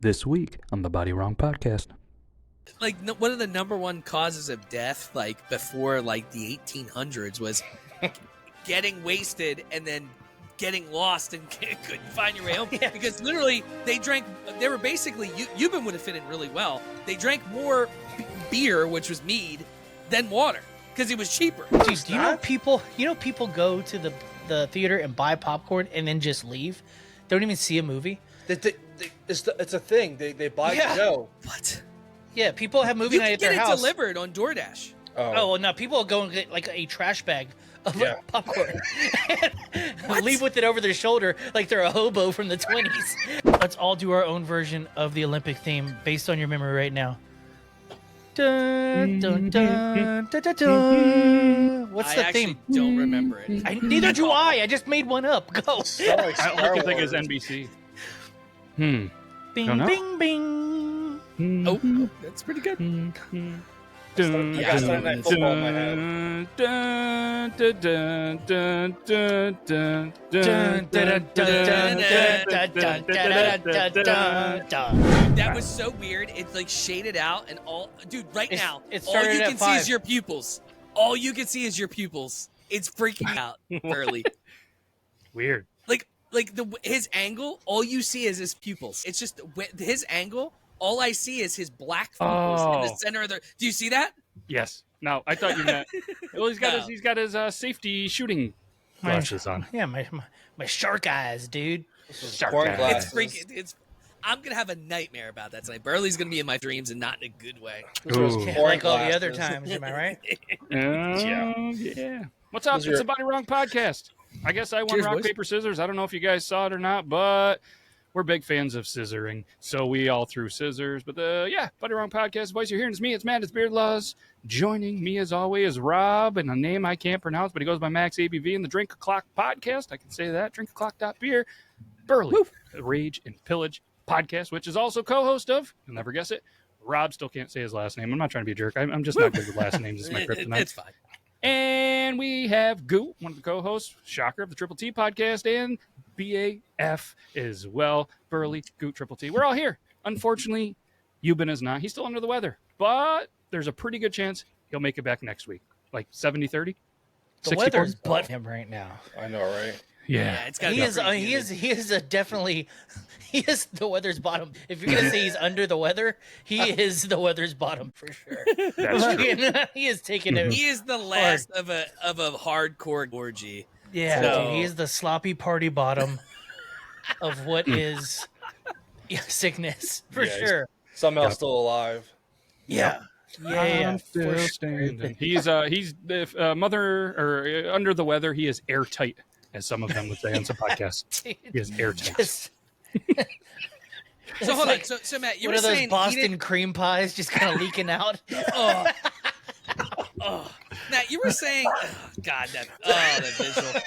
This week on the BodyWrong podcast. Like, one of the number one causes of death, like, before, like, the 1800s was getting wasted and then getting lost and couldn't find your way home. Yeah. Because literally, they were basically, Euban would have fit in really well. They drank more beer, which was mead, than water, because it was cheaper. Dude, do you know people go to the theater and buy popcorn and then just leave? They don't even see a movie. It's a thing. They buy to go. What? Yeah, people have movie night at their You can get house. it delivered on DoorDash. Oh, well, no, people go and get like a trash bag of popcorn. Leave with it over their shoulder like they're a hobo from the 20s. Let's all do our own version of the Olympic theme based on your memory right now. Dun, dun, dun, dun, dun, dun. What's the theme? I don't remember it. Neither do I. I just made one up. Go. All I can think is NBC. Bing, bing, bing. Oh, that's pretty good. I got Sunday Night Football in my head. That was so weird. It's like shaded out and all. Dude, now, it all started you at can see 5. is your pupils. All you can see is your pupils. It's freaking out early. Weird. Like his angle, all you see is his pupils. It's just his angle. All I see is his black pupils in the center of the. Do you see that? Yes. No, I thought you meant. Well, he's got his safety shooting glasses on. Yeah, my shark eyes, dude. Shark Porn eyes. glasses. It's. I'm gonna have a nightmare about that tonight. Burley's gonna be in my dreams and not in a good way. Ooh. Yeah, like all the other times, am I right? Yeah. What's up? It's a BodyWrong podcast. I guess I won Cheers, rock, boys. paper, scissors. I don't know if you guys saw it or not, but we're big fans of scissoring. So we all threw scissors. But BodyWrong podcast. Voice you're hearing is me. It's Matt. It's Beard Laws. Joining me as always is Rob, and a name I can't pronounce, but he goes by Max ABV in the Drink O'Clock podcast. I can say that. Drinkoclock.beer. Burley, the Rage and Pillage podcast, which is also co-host of, you'll never guess it, Rob still can't say his last name. I'm not trying to be a jerk. I'm just not good with last names. It's my kryptonite. It's fine. And we have Goo, one of the co-hosts, shocker, of the Triple T podcast, and BAF as well. Burley, Goo, Triple T. We're all here. Unfortunately, Euban is not. He's still under the weather. But there's a pretty good chance he'll make it back next week. Like 70-30? The weather's butt him right now. I know, right? Yeah. It's gotta He be is. pretty He humid. is definitely. He is the weather's bottom. If you're gonna say he's under the weather, he is the weather's bottom for sure. That's true. He is taking it. He is the last of a hardcore orgy. Yeah, So- dude, he is the sloppy party bottom of what is sickness for Yeah, sure. Somehow still alive. Yeah. I'm still standing. He's the mother or under the weather. He is airtight, as some of them would say on some podcasts. He is airtight. Just, So hold on. So Matt, you one were of those saying Boston cream pies just kind of leaking out. Matt, you were saying, God, that visual.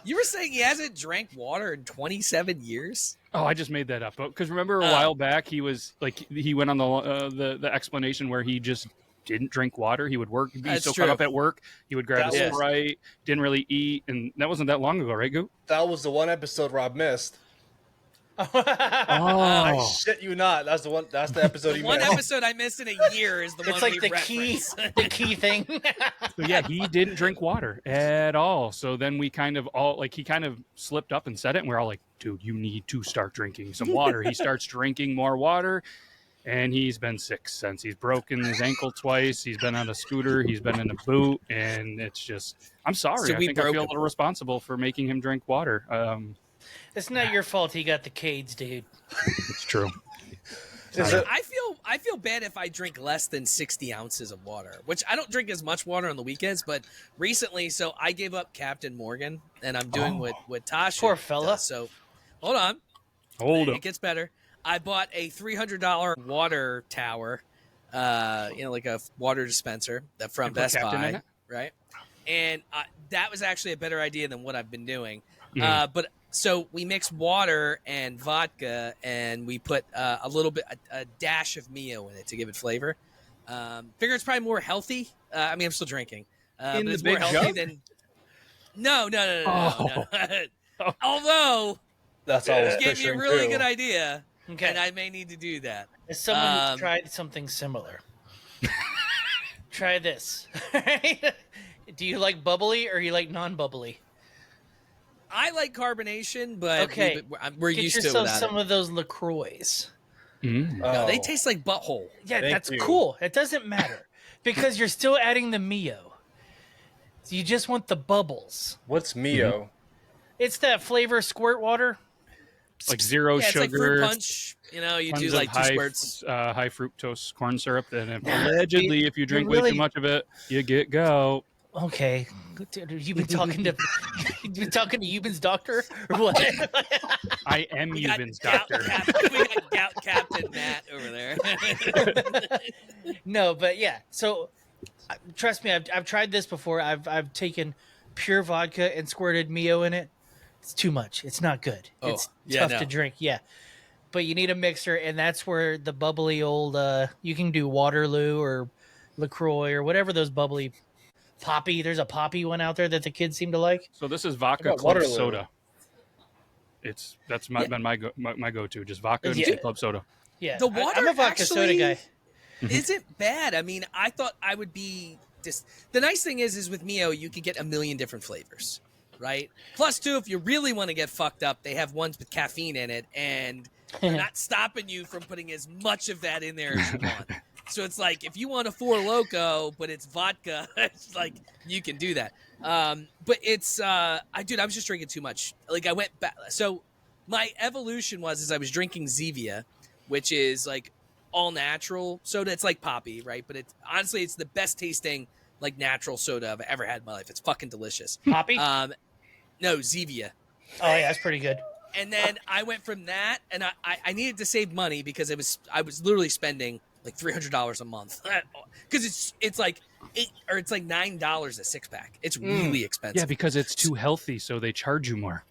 You were saying he hasn't drank water in 27 years. Oh, I just made that up. Because remember a while back, he was like he went on the explanation where he just didn't drink water. He would work. He'd be That's so true. caught up at work. He would grab That a was- Sprite, didn't really eat. And that wasn't that long ago, right, Goo? That was the one episode Rob missed. Oh. I shit you not. That's the one. That's the episode you One missed. episode I missed in a year is the one It's like we the reference. key thing. So yeah, he didn't drink water at all. So then we kind of he kind of slipped up and said it, and we're all like, dude, you need to start drinking some water. He starts drinking more water, and he's been sick since. He's broken his ankle twice. He's been on a scooter. He's been in a boot, and it's just, I'm sorry. So I we think I broke feel a him. little responsible for making him drink water. It's not your fault he got the Cades, dude. It's true. Is it- I feel bad if I drink less than 60 ounces of water, which I don't drink as much water on the weekends, but recently, so I gave up Captain Morgan, and I'm doing what Tasha Poor fella. does. So hold on. Hold It up. gets better. I bought a $300 water tower, like a water dispenser from And put Best Captain in Buy, it? right? And that was actually a better idea than what I've been doing. Mhm. So we mix water and vodka, and we put a little bit, a dash of Mio in it to give it flavor. Figure it's probably more healthy. I mean, I'm still drinking, In but the it's more big healthy jug? than. No. Although That's all. it gave me a really good idea. Okay. and I may need to do that. As someone who's tried something similar, try this. Do you like bubbly or you like non-bubbly? I like carbonation, but Okay. we're Get used to it yourself without some it. of those LaCroix. No, they taste like butthole. Yeah, Thank that's you. cool. It doesn't matter because you're still adding the Mio. So you just want the bubbles. What's Mio? It's that flavor squirt water. Like zero Yeah, it's like fruit sugar. punch. You know, you Tons do of like 2 high, squirts. high fructose corn syrup. And allegedly, if you drink way really- too much of it, you get gout. Okay, you've been talking to Euban's doctor or what? I am We got Euban's gout doctor. we got gout Captain Matt over there. No, but yeah. So trust me, I've tried this before. I've taken pure vodka and squirted Mio in it. It's too much. It's not good. Oh, It's yeah, tough no. to drink. Yeah. But you need a mixer, and that's where the bubbly old you can do Waterloo or LaCroix or whatever those bubbly Poppy. There's a Poppy one out there that the kids seem to like. So this is vodka How about club Waterloo? soda. That's been my go-to, just vodka and Yeah. club soda. Yeah. The I'm water a vodka soda guy. isn't bad. I mean, I thought I would be just. The nice thing is with Mio, you could get a million different flavors, right? Plus, too, if you really want to get fucked up, they have ones with caffeine in it, and they're not stopping you from putting as much of that in there as you want. So it's like if you want a Four Loko, but it's vodka, it's like you can do that. But it's I was just drinking too much. Like I went back. So my evolution was I was drinking Zevia, which is like all natural soda. It's like Poppy, right? But it's honestly it's the best tasting like natural soda I've ever had in my life. It's fucking delicious. Poppy? No, Zevia. Oh yeah, that's pretty good. And then I went from that, and I needed to save money because I was literally spending like $300 a month because it's like $9 a 6-pack. It's really expensive. Yeah, because it's too healthy, so they charge you more.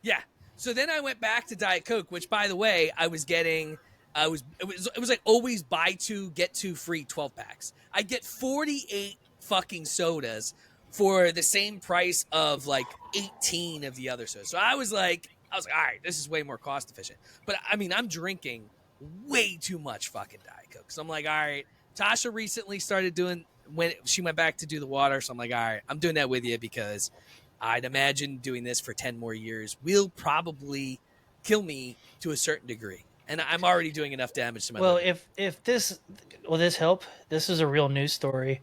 Yeah. So then I went back to Diet Coke, which by the way I was getting. It was like always buy 2 get 2 free 12 packs. I get 48 fucking sodas for the same price of like 18 of the other sodas. So I was like, all right, this is way more cost efficient. But I mean, I'm drinking way too much fucking Diet Coke. So I'm like, all right. Tasha recently started doing when she went back to do the water. So I'm like, all right, I'm doing that with you because I'd imagine doing this for 10 more years will probably kill me to a certain degree. And I'm already doing enough damage to my Well, liver. if this will this help? This is a real news story.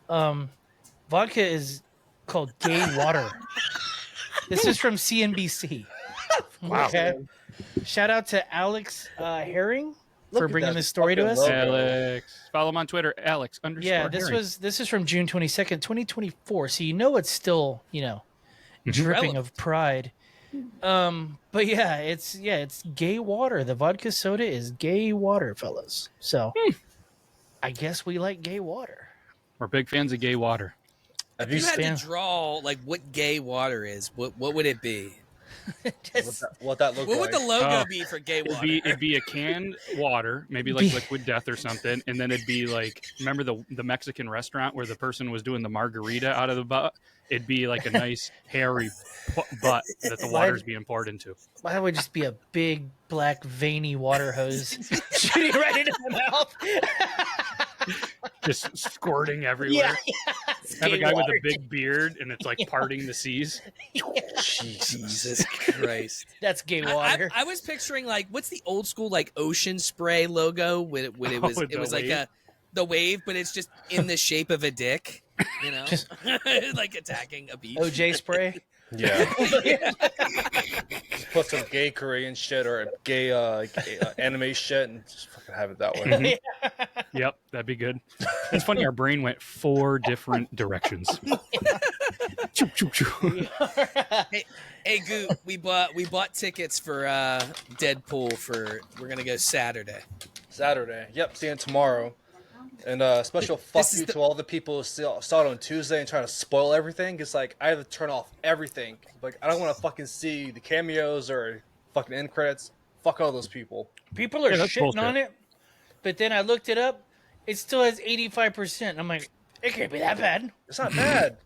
Vodka is called gay water. This is from CNBC. Wow. Okay. Shout out to Alex Herring Look for at bringing that this story to fucking us. logo. Alex, follow him on Twitter, Alex _ Yeah, Herring. this is from June 22nd, 2024. So you know it's still, dripping of pride. But yeah, it's gay water. The vodka soda is gay water, fellas. So I guess we like gay water. We're big fans of gay water. Have If you had stand- to draw like what gay water is, what would it be? Just- What that look What like? would the logo Oh. be for gay water? It'd be a canned water, maybe like Liquid Death or something, and then it'd be like, remember the Mexican restaurant where the person was doing the margarita out of the butt? It'd be like a nice hairy butt that the water's being poured into. Why would just be a big black veiny water hose shooting right into my mouth? Just squirting everywhere. Have a guy with a big beard and it's like parting the seas. Jesus Christ. That's gay water. I was picturing like what's the old school like ocean spray logo when it was Oh, it the was like wave? the wave, but it's just in the shape of a dick, you know, like attacking a beach. OJ spray. Yeah. Just put some gay Korean shit or gay, anime shit and just fucking have it that way. Mhm. Yep, that'd be good. It's funny, our brain went 4 different directions. Choo, choo, choo. Hey Goot, we bought tickets for Deadpool we're gonna go Saturday. Saturday. Yep, seeing tomorrow. And special fuck This is you the- to all the people who saw it on Tuesday and trying to spoil everything. It's like I have to turn off everything. Like I don't want to fucking see the cameos or fucking end credits. Fuck all those people. People are Yeah, that's shitting bullshit. on it, but then I looked it up. It still has 85%. I'm like, it can't be that bad. It's not bad.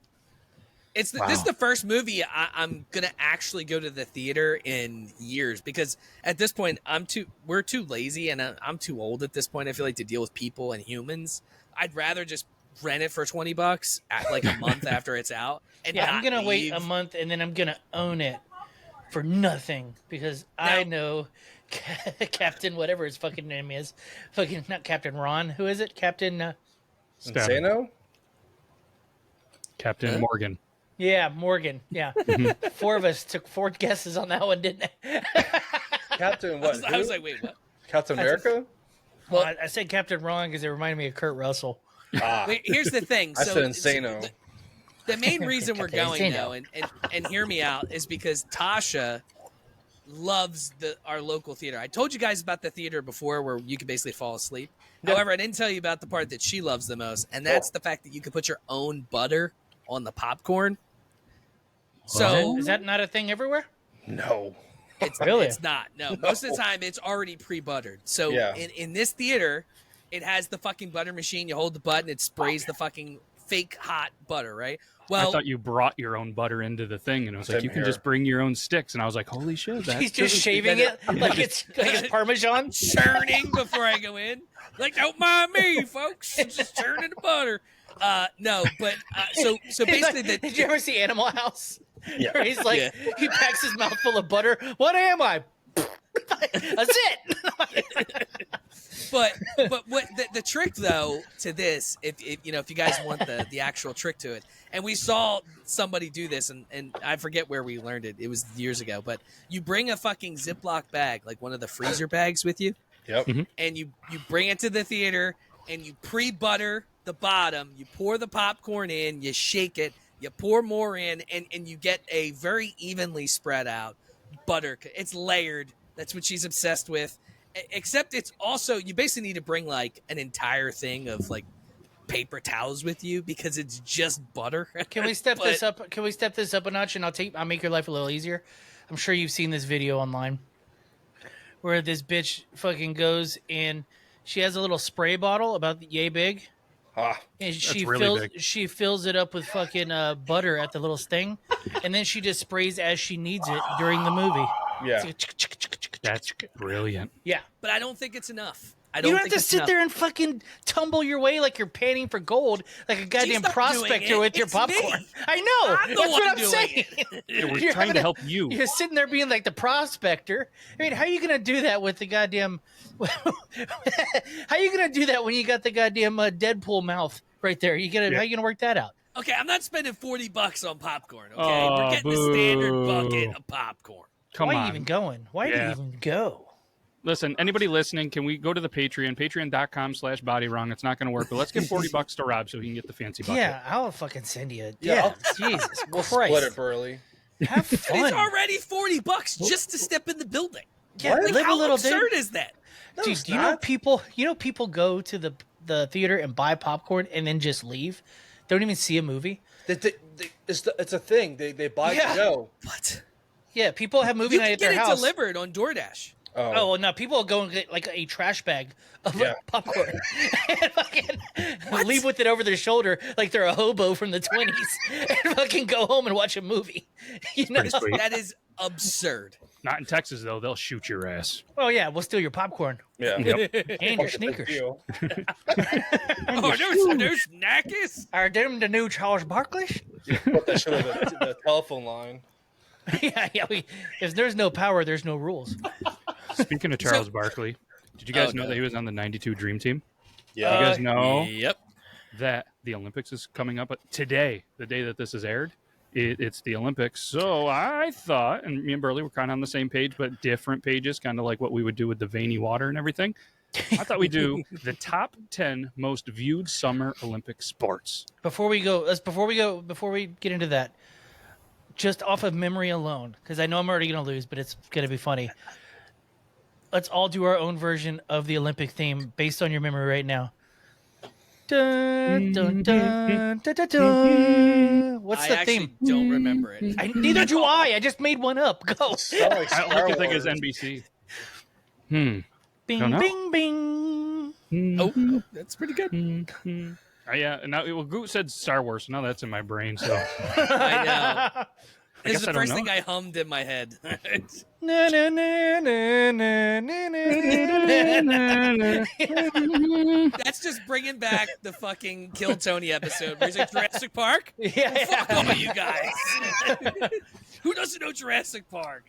This is the first movie I'm gonna actually go to the theater in years, because at this point we're too lazy, and I'm too old at this point. I feel like to deal with people and humans. I'd rather just rent it for $20 at like a month after it's out. And Yeah, I'm gonna leave. wait a month and then I'm gonna own it for nothing, because I know Captain whatever his fucking name is, fucking not Captain Ron. Who is it? Captain Insano? Captain Morgan. Yeah, Morgan. Yeah, 4 of us took 4 guesses on that one, didn't they? Captain what? I was like, wait, what? Captain America? Well, I said Captain Ron because it reminded me of Kurt Russell. Wait, here's the thing. I said Insano. The main reason we're Captain going Insano. though, and hear me out, is because Tasha loves our local theater. I told you guys about the theater before where you could basically fall asleep. However, I didn't tell you about the part that she loves the most, and that's the fact that you could put your own butter on the popcorn. So Is that not a thing everywhere? No. it's not. No, most of the time it's already pre-buttered. So in this theater, it has the fucking butter machine. You hold the button, it sprays the fucking fake hot butter, right? Well, I thought you brought your own butter into the thing, and it was like, Same you can here. just bring your own sticks. And I was like, holy shit. He's just shaving it like it's Parmesan. churning before I go in. Like, don't mind me, folks. I'm just churning the butter. No, but so basically, Did you ever see Animal House? Yeah. Where he's like, he packs his mouth full of butter. What am I? That's it. but what the trick though to this, if you guys want the actual trick to it, and we saw somebody do this, and I forget where we learned it. It was years ago, but you bring a fucking Ziploc bag, like one of the freezer bags, with you. Yep. And you bring it to the theater, and you pre-butter the bottom. You pour the popcorn in, you shake it, you pour more in, and you get a very evenly spread out butter. It's layered. That's what she's obsessed with. Except it's also, you basically need to bring like an entire thing of like paper towels with you, because it's just butter. Can we step this up? Can we step this up a notch, and I'll make your life a little easier. I'm sure you've seen this video online where this bitch fucking goes and she has a little spray bottle about yay big. And she fills it up with fucking butter at the little sting, and then she just sprays as she needs it during the movie. Yeah. That's brilliant. Yeah. But I don't think it's enough. You don't have to sit there and fucking tumble your way like you're panning for gold, like a goddamn not prospector doing it. with your It's popcorn. me. I know. I'm the That's one what I'm doing saying. Yeah, we're You're trying having to help you. You're sitting there being like the prospector. I mean, how are you going to do that with the goddamn... how are you going to do that when you got the goddamn Deadpool mouth right there? How are you going to work that out? Okay, I'm not spending $40 on popcorn. Okay, Oh, we're getting the standard bucket of popcorn. Come Why on. are you even going? Why do you even go? Listen, anybody listening, can we go to the Patreon, patreon.com/bodywrong? It's not going to work, but let's give $40 to Rob so he can get the fancy bucket. Yeah, I'll fucking send you. Yeah, Jesus We'll Christ. split it, Burley. Have fun. It's already $40 just to step in the building. Yeah, Like, live a how little, absurd dude. is that? Dude, do you know people? You know people go to the theater and buy popcorn and then just leave. They don't even see a movie. It's a thing. They buy to go. What? Yeah, people have movie You night can at their get it house. delivered on DoorDash. Oh, well, no, people go and get like a trash bag of popcorn and fucking leave with it over their shoulder like they're a hobo from the 20s and fucking go home and watch a movie. You know? Pretty sweet. That is absurd. Not in Texas, though. They'll shoot your ass. Oh, yeah, we'll steal your popcorn Yeah. and your sneakers. Oh, there's snackies? Are them the new Charles Barkley? Put that shit on the telephone line. yeah. If there's no power, there's no rules. Speaking of Charles Barkley, did you guys know that he was on the 92 Dream Team? Yeah. You guys know Yep. that the Olympics is coming up today, the day that this is aired. It's the Olympics. So I thought, and me and Burley were kind of on the same page, but different pages, kind of like what we would do with the veiny water and everything. I thought we'd do the top 10 most viewed summer Olympic sports. Before we get into that, just off of memory alone, because I know I'm already going to lose, but it's going to be funny. Let's all do our own version of the Olympic theme based on your memory right now. Dun, dun, dun, dun, dun, dun. What's the I theme? actually don't remember it. Neither do I. I just made one up. Go. Sound like I Star only can think Wars. is NBC. Bing, Don't know. bing, bing. Oh, that's pretty good. Yeah, and now Goot said Star Wars. So now that's in my brain. So I know. This is guess the I don't first know. thing I hummed in my head. Na, na, na, na, na, na, na, na. That's just bringing back the fucking Kill Tony episode where he's like, Jurassic Park? Yeah, Fuck all you guys. Who doesn't know Jurassic Park?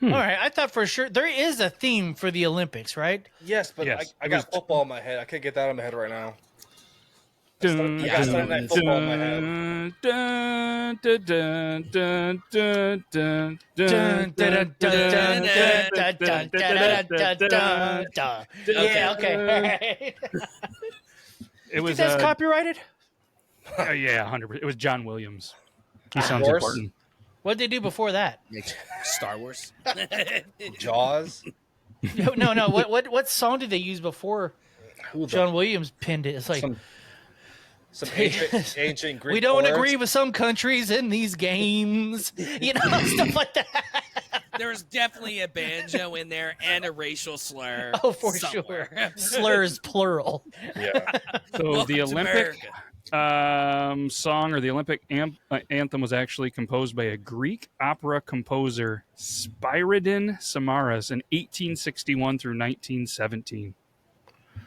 All right, I thought for sure there is a theme for the Olympics, right? Yes, but Yes, I it got was- football in my head. I can't get that out of my head right now. Dun, I got Sunday Night Football in my head. dun, dun, dun, dun, dun, dun, Dun, dun, dun, dun, dun, dun, dun, dun, dun, dun, dun. Yeah, okay. All right. It was That's copyrighted? yeah, 100%. It was John Williams. He sounds course. important. What did they do before that? Star Wars. Jaws. No. What song did they use before Who the John Williams pinned it? It's like some ancient Greek. we don't chorus. agree with some countries in these games, stuff like that. There's definitely a banjo in there and a racial slur. Oh, for somewhere. sure. Slurs plural. Yeah. So Welcome the to Olympic America. song or the Olympic anthem was actually composed by a Greek opera composer, Spiridon Samaras, in 1861 through 1917.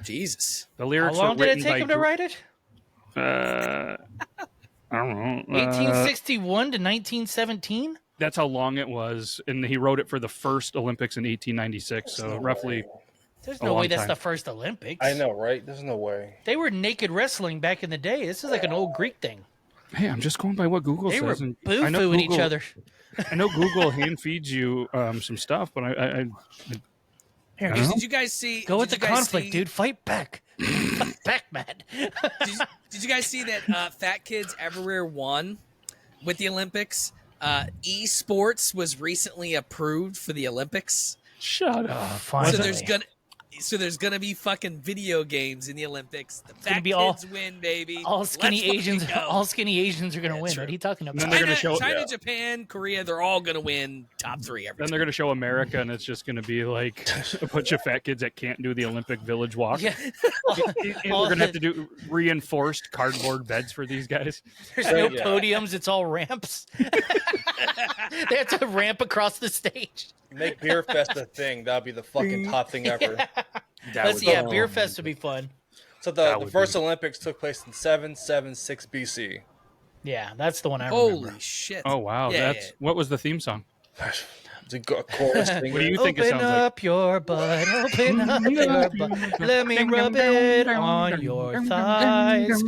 Jesus. The How lyrics long were did it written take by him to write it? I don't know. 1861 to 1917? That's how long it was, and he wrote it for the first Olympics in 1896. So roughly, There's A no way long that's time. the first Olympics. I know, right? There's no way. They were naked wrestling back in the day. This is like an old Greek thing. hey, I'm just going by what Google They were says. and boo-fooing each Google- other. I know Google hand feeds you some stuff, but I Here, I just don't Did you guys see? go with did the you guys conflict, see- dude. Fight back. Fight back, man. Did you guys see that Fat Kids Everywhere won with the Olympics? eSports was recently approved for the Olympics. shut up. Finally. So there's gonna be fucking video games in the Olympics. The gonna Fat be Kids all- win, baby. all skinny Let's fucking Asians. go. All skinny Asians are gonna Yeah, win. true. What are you talking And about? then they're China, gonna show- China Yeah. Japan, Korea, they're all gonna win top three every Then time. they're going to show America, and it's just going to be like a bunch of fat kids that can't do the Olympic Village walk. Yeah. And we're going to have to do reinforced cardboard beds for these guys. There's no Yeah. podiums. It's all ramps. They have to ramp across the stage. Make Beer Fest a thing. That'd be the fucking top thing ever. Let's see. Yeah, Beer Fest would be fun. So That the would first be- Olympics took place in 776 BC. Yeah, that's the one I remember. Holy shit! Oh wow, Yeah, that's what was the theme song? It's a chorus thing. What do you think it Open sounds like? up your butt, open up your butt. Let me rub it on your thighs.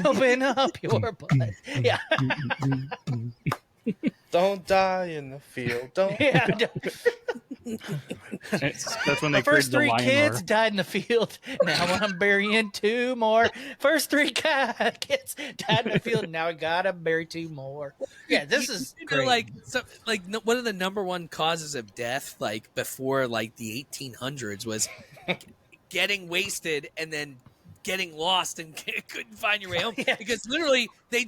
Open up your butt. Yeah, Don't die in the field. Don't. yeah. That's when they The first created the three lion kids roar. died in the field. Now I'm burying two more. First three kids died in the field. Now I gotta bury two more. Yeah, this is You know, great. one of the number one causes of death, like before, like the 1800s, was getting wasted and then getting lost and couldn't find your way home Yeah. because literally they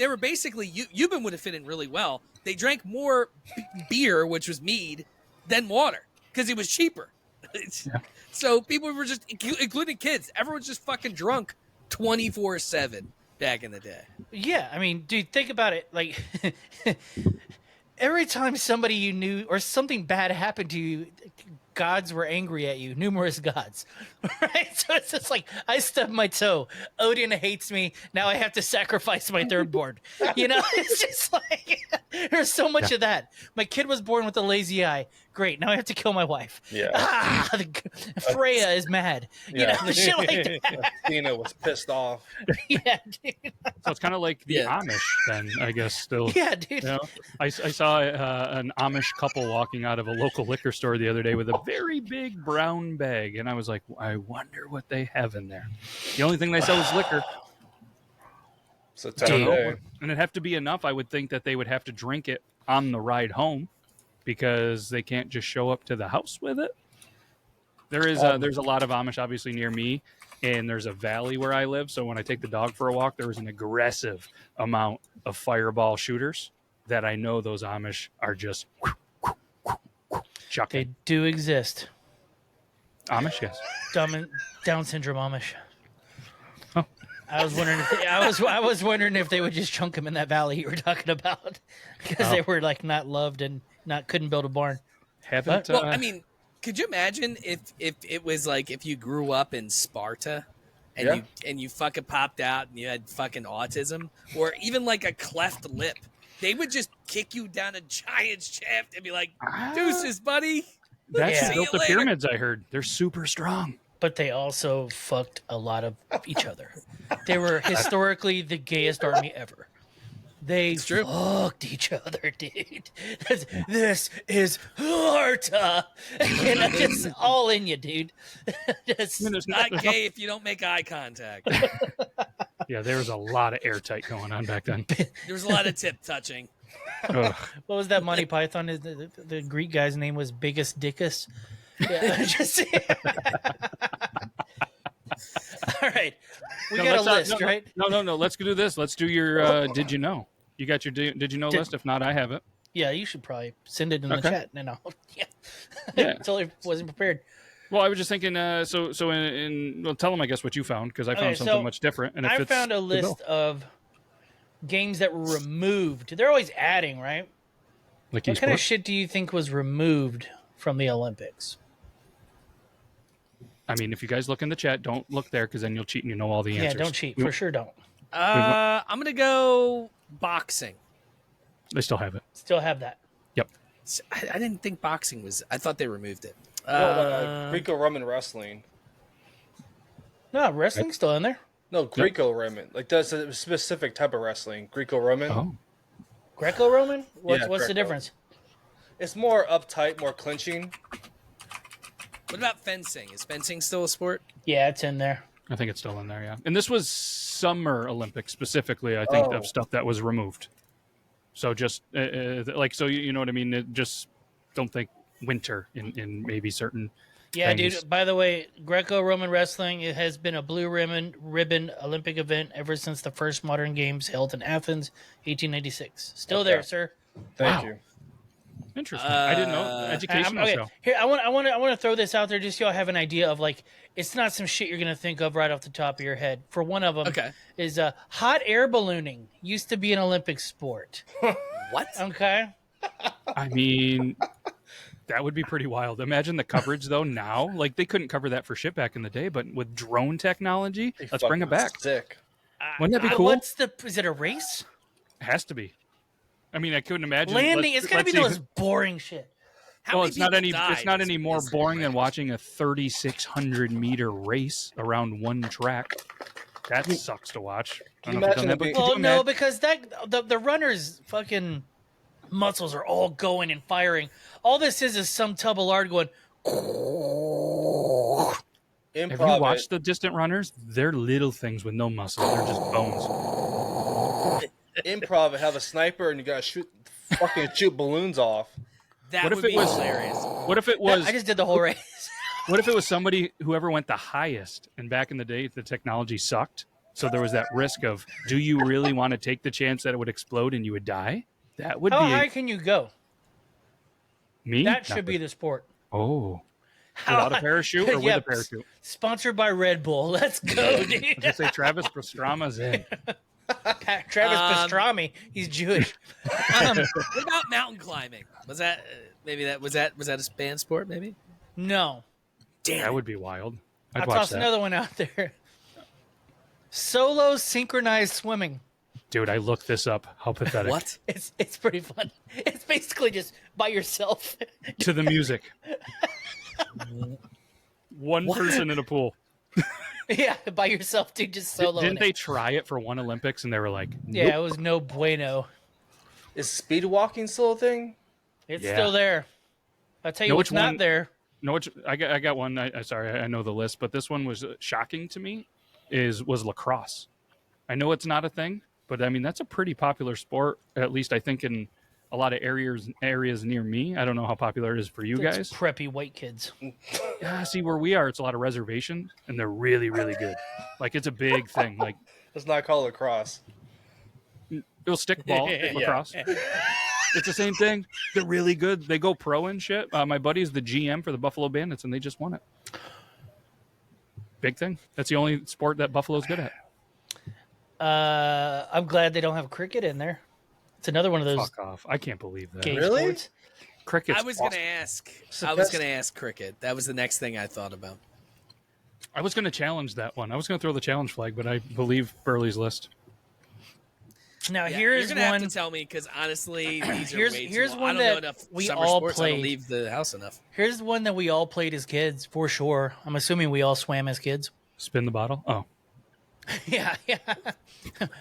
were basically Euban would have fit in really well. They drank more beer, which was mead, than water because it was cheaper. So people were just, including kids, everyone's just fucking drunk 24/7 back in the day. Yeah, I mean, dude, think about it. Like, every time somebody you knew or something bad happened to you, gods were angry at you. Numerous gods, right? So it's just like, I stubbed my toe. Odin hates me. Now I have to sacrifice my third born. You know, it's just like there's so much of that. My kid was born with a lazy eye. Great. Now I have to kill my wife. Yeah. Freya is mad. You know, shit like that. Athena was pissed off. Yeah, dude. So it's kind of like the Yeah. Amish, then I guess. Still, Yeah, dude. you know, I saw an Amish couple walking out of a local liquor store the other day with a very big brown bag, and I was like, I wonder what they have in there. The only thing they sell is liquor, So Dude. day. and it'd have to be enough. I would think that they would have to drink it on the ride home because they can't just show up to the house with it. There's a lot of Amish obviously near me, and there's a valley where I live. So when I take the dog for a walk, there was an aggressive amount of fireball shooters that I know those Amish are just chucking. They do exist. Amish, yes. Down syndrome Amish. I was wondering if I was wondering if they would just chunk him in that valley you were talking about because they were like not loved and couldn't build a barn. Haven't. Well, I mean, could you imagine if it was like if you grew up in Sparta and you fucking popped out and you had fucking autism or even like a cleft lip, they would just kick you down a giant shaft and be like, "Deuces, buddy." That's See built you the later. pyramids. I heard they're super strong. But they also fucked a lot of each other. They were historically the gayest army ever. They fucked each other, dude. This is Sparta. And it's just all in you, dude. Just, I mean, Not gay if you don't make eye contact. Yeah, there was a lot of airtight going on back then. There was a lot of tip touching. Ugh. what was that Monty Python? The Greek guy's name was Biggest Dickus. Yeah, just all right. We No, got a let's list, no, right? No. Let's do this. Let's do your Did You Know? You got your Did You Know list? If not, I have it. Yeah, you should probably send it in the Okay. chat. No. Yeah. Yeah. Totally wasn't prepared. Well, I was just thinking. So well, tell them I guess what you found because I found Okay, something so much different. And if I it's found a the bill. list of games that were removed. They're always adding, right? Like What kind of esports? shit do you think was removed from the Olympics? I mean, if you guys look in the chat, don't look there because then you'll cheat and you know all the answers. Yeah, don't cheat. For sure don't. I'm gonna go boxing. They still have it. Still have that. Yep. I didn't think boxing was. I thought they removed it. Greco-Roman wrestling. No, wrestling's still in there. No, Greco-Roman. Like that's a specific type of wrestling. Greco-Roman. Oh. Greco-Roman? What's Yeah, the Greco. difference? It's more uptight, more clinching. What about fencing? Is fencing still a sport? Yeah, it's in there. I think it's still in there, yeah. And this was Summer Olympics specifically, I think, of stuff that was removed. So just so you know what I mean? Just don't think winter in maybe certain Yeah, things. dude. By the way, Greco-Roman wrestling, it has been a blue ribbon Olympic event ever since the first modern games held in Athens, 1896. Still there, sir. Thank Wow. you. Interesting. I didn't know. Educational Okay, show. here I want to throw this out there just so y'all have an idea of like it's not some shit you're gonna think of right off the top of your head. For one of them, is hot air ballooning used to be an Olympic sport. What? Okay. I mean, that would be pretty wild. Imagine the coverage though now. Like they couldn't cover that for shit back in the day, but with drone technology, let's bring it back. Sick. Wouldn't that be cool? Is it a race? It has to be. I mean, I couldn't imagine Landing. let's- It's gonna let's be see the most boring shit. How Well, many it's not people any. died It's not is- any more is the boring than question. watching a 3,600-meter race around one track. That sucks to watch. I don't know if you've done that, but could you Well, no, imagine- because the runners' fucking muscles are all going and firing. All this is some tub of lard going. Have you Improv. watched the distant runners? They're little things with no muscle. They're just bones. Improv. Have a sniper and you gotta shoot balloons off. That What if would it be was- hilarious. What if it was? I just did the whole race. What if it was somebody whoever went the highest? And back in the day, the technology sucked, so there was that risk of, do you really want to take the chance that it would explode and you would die? That would How be high can you go? me. That Not should be the sport. Oh, How without a high- parachute or with Yeah, a parachute? Sponsored by Red Bull. Let's go, dude. Just say Travis Pastrama's in. Travis Pastrami. He's Jewish. What about mountain climbing? Was that maybe that was that a band sport? Maybe. No. Damn. That would be wild. I'd I'll watch toss that. another one out there. Solo synchronized swimming. Dude, I looked this up. How pathetic. What? It's pretty fun. It's basically just by yourself. To the music. One What? person in a pool. Yeah, by yourself, dude, just solo. Didn't they try it for one Olympics and they were like, Yeah, nope. it was no bueno. Is speed walking still a thing? It's Yeah. still there. I'll tell you Know what's which not one- there. No, I got one. Sorry, I know the list, but this one was shocking to me. Was lacrosse. I know it's not a thing, but I mean that's a pretty popular sport. At least I think in a lot of areas near me. I don't know how popular it is for you It's guys. preppy white kids. Yeah, see where we are, it's a lot of reservations, and they're really, really good. Like it's a big thing. Like It's not called lacrosse. it'll stick ball lacrosse. It's the same thing. They're really good. They go pro and shit. My buddy's the GM for the Buffalo Bandits, and they just won it. Big thing. That's the only sport that Buffalo's good at. I'm glad they don't have cricket in there. It's another one of those Fuck off! I can't believe that. gay Really? sports. Cricket's I was awesome. gonna ask. the I was best- gonna ask cricket. That was the next thing I thought about. I was going to challenge that one. I was going to throw the challenge flag, but I believe Burley's list. Now Yeah, here's you're gonna one. have to tell me because honestly, these Here's- are way too here's long. one I don't know that enough we summer all sports. I don't played. leave the house enough. Here's one that we all played as kids for sure. I'm assuming we all swam as kids. Spin the bottle. Oh, Yeah.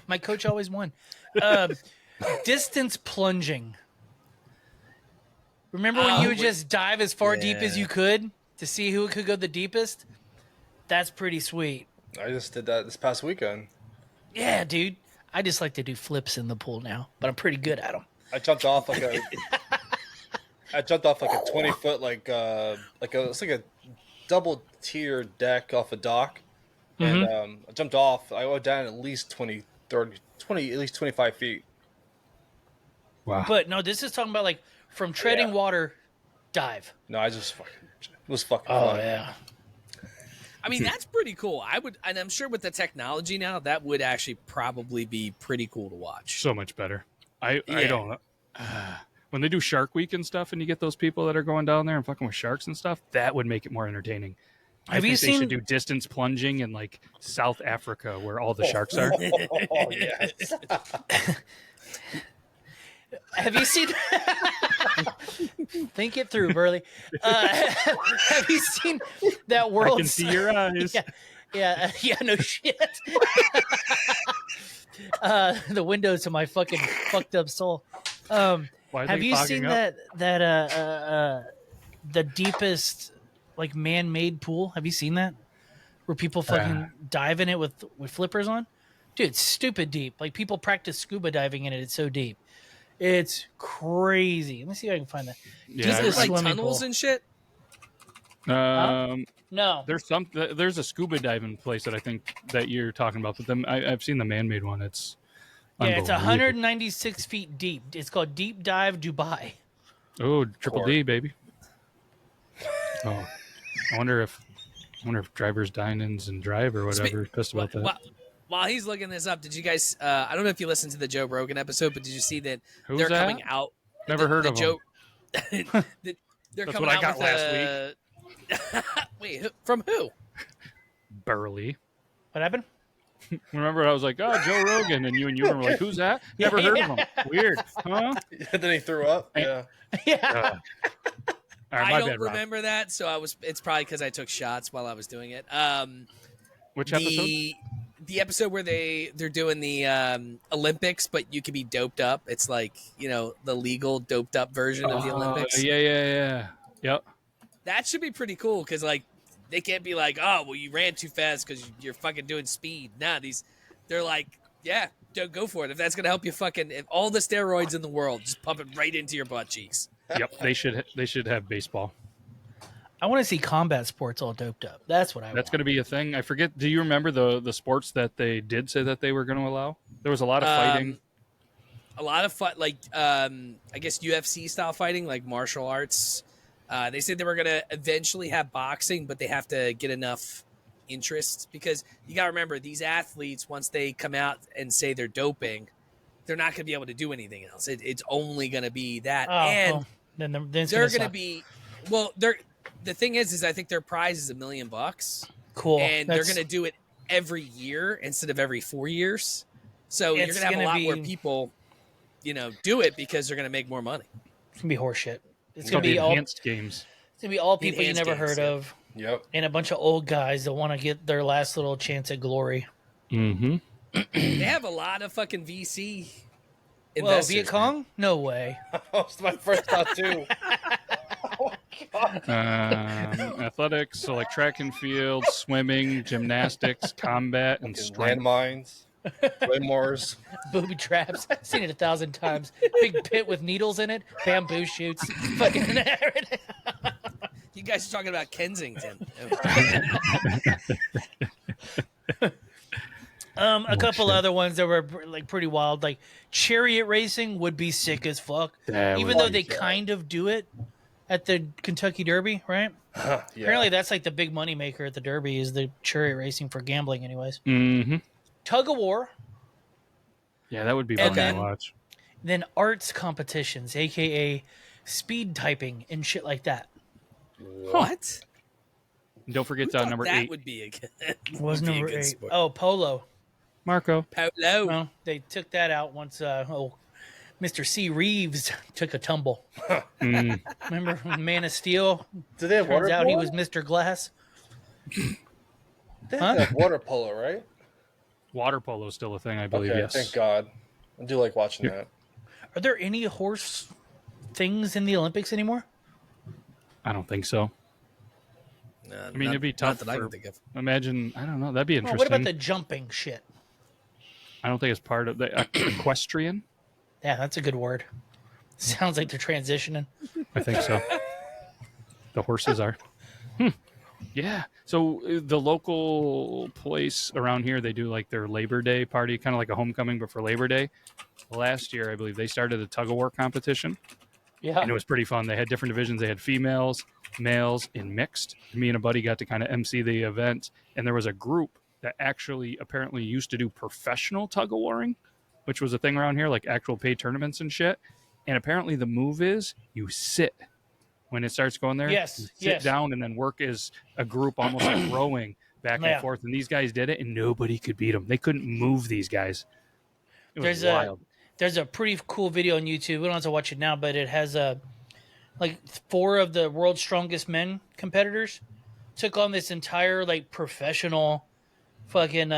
My coach always won. Distance plunging. Remember when you would just dive as far deep as you could to see who could go the deepest? That's pretty sweet. I just did that this past weekend. Yeah, dude. I just like to do flips in the pool now, but I'm pretty good at them. I jumped off like a 20-foot it's like a double tier deck off a dock, and I jumped off. I went down at least 20, 30, 20, at least 25 feet. wow. But no, this is talking about like from treading water, dive. No, I just fucking it was fucking Oh fun. yeah. I mean, that's pretty cool. I would, and I'm sure with the technology now, that would actually probably be pretty cool to watch. So much better. I Yeah. don't. When they do Shark Week and stuff, and you get those people that are going down there and fucking with sharks and stuff, that would make it more entertaining. Have I you think they seen? should do distance plunging in like South Africa, where all the sharks are. Oh yes. Have you seen? Think it through, Burley. Have you seen that world? I can see your eyes. Yeah, no shit. The windows to my fucking fucked up soul. Why are Have they you fogging seen up? the deepest like man-made pool? Have you seen that? Where people fucking dive in it with flippers on? Dude, it's stupid deep. Like people practice scuba diving in it. It's so deep. It's crazy. Let me see if I can find that. Yeah, Does it Deepest like swimming tunnels pool. and shit? No. There's a scuba diving place that I think that you're talking about, but I've seen the man-made one. It's Yeah, it's unbelievable. 196 feet deep. It's called Deep Dive Dubai. Oh, triple D, baby. Oh, I wonder if drivers dine-ins and drive or whatever is pissed about that. While he's looking this up, did you guys? I don't know if you listened to the Joe Rogan episode, but did you see that Who's they're that? coming out? Never heard of Joe. them. They're That's coming what I out got with last Wait, from who? Burley. What happened? Remember, I was like, "Oh, Joe Rogan," and you were like, "Who's that? Never heard of him. Weird, huh?" Then he threw up. Yeah. Yeah. All right, I my don't bad, Rob. remember that, so it's probably because I took shots while I was doing it. Which episode? The episode where they're doing the Olympics, but you can be doped up. It's like the legal doped up version of the Olympics. Yeah. Yep. That should be pretty cool because like they can't be like, oh well, you ran too fast because you're fucking doing speed. Nah, they're like, yeah, don't go for it. If that's gonna help you if all the steroids in the world, just pump it right into your butt cheeks. Yep. They should have baseball. I want to see combat sports all doped up. That's what I That's want. going to be a thing. I forget. Do you remember the sports that they did say that they were going to allow? There was a lot of fighting. A lot of fun, like I guess UFC style fighting, like martial arts. They said they were going to eventually have boxing, but they have to get enough interest because you got to remember these athletes, once they come out and say they're doping, they're not going to be able to do anything else. It's only going to be that. And then it's they're gonna going to suck. be, well, the thing is I think their prize is $1 million. Cool. And they're going to do it every year instead of every 4 years. So you're going to have a lot more people, do it because they're going to make more money. It's gonna be horseshit. It's going to be enhanced games. It's gonna be all people you Enhanced never games, heard yeah. of, Yep. and a bunch of old guys that want to get their last little chance at glory. Mm-hmm. They have a lot of fucking VC Whoa, investors. Viet Cong? No way. That's my first thought too. Athletics, so like track and field, swimming, gymnastics, combat, and strength. Landmines, claymores. Booby traps. I've seen it 1,000 times. Big pit with needles in it. Bamboo shoots. Fucking everything. You guys are talking about Kensington. A couple other ones that were like pretty wild, like chariot racing would be sick as fuck. That Even would though be they kind of do it at the Kentucky Derby, right? Yeah. Apparently, that's like the big money maker at the Derby is the chariot racing for gambling, anyways. Mm-hmm. Tug of war. Yeah, that would be And fun then- to watch. Then arts competitions, aka speed typing and shit like that. What? And don't forget Thought number that 8, would be a good. Was would be a number good 8. sport. Oh, polo. Marco. Polo. Well, they took that out once Mr. C. Reeves took a tumble. Mm, Remember when Man of Steel? Do they have Turns water out polo? he was Mr. Glass. They Huh? have water polo, right? water polo is still a thing, I believe. Okay, Yes. thank God. I do like watching Yeah. that. Are there any horse things in the Olympics anymore? I don't think so. I mean, it'd be tough that I for- can think of. Imagine, I don't know. That'd be Oh, interesting. what about the jumping shit? I don't think it's part of the equestrian. Yeah, that's a good word. Sounds like they're transitioning. I think so. The horses are. Yeah. So the local place around here, they do like their Labor Day party, kind of like a homecoming, but for Labor Day. Last year, I believe they started a tug of war competition, Yeah. and it was pretty fun. They had different divisions. They had females, males, and mixed. Me and a buddy got to kind of MC the event, and there was a group that actually apparently used to do professional tug of warring, which was a thing around here, like actual paid tournaments and shit. And apparently the move is you sit when it starts going there. Yes, You sit yes. down and then work as a group, almost like rowing back Yeah. and forth. And these guys did it, and nobody could beat them. They couldn't move these guys. It was There's wild. There's a pretty cool video on YouTube. We don't have to watch it now, but it has like 4 of the world's strongest men competitors took on this entire like professional fucking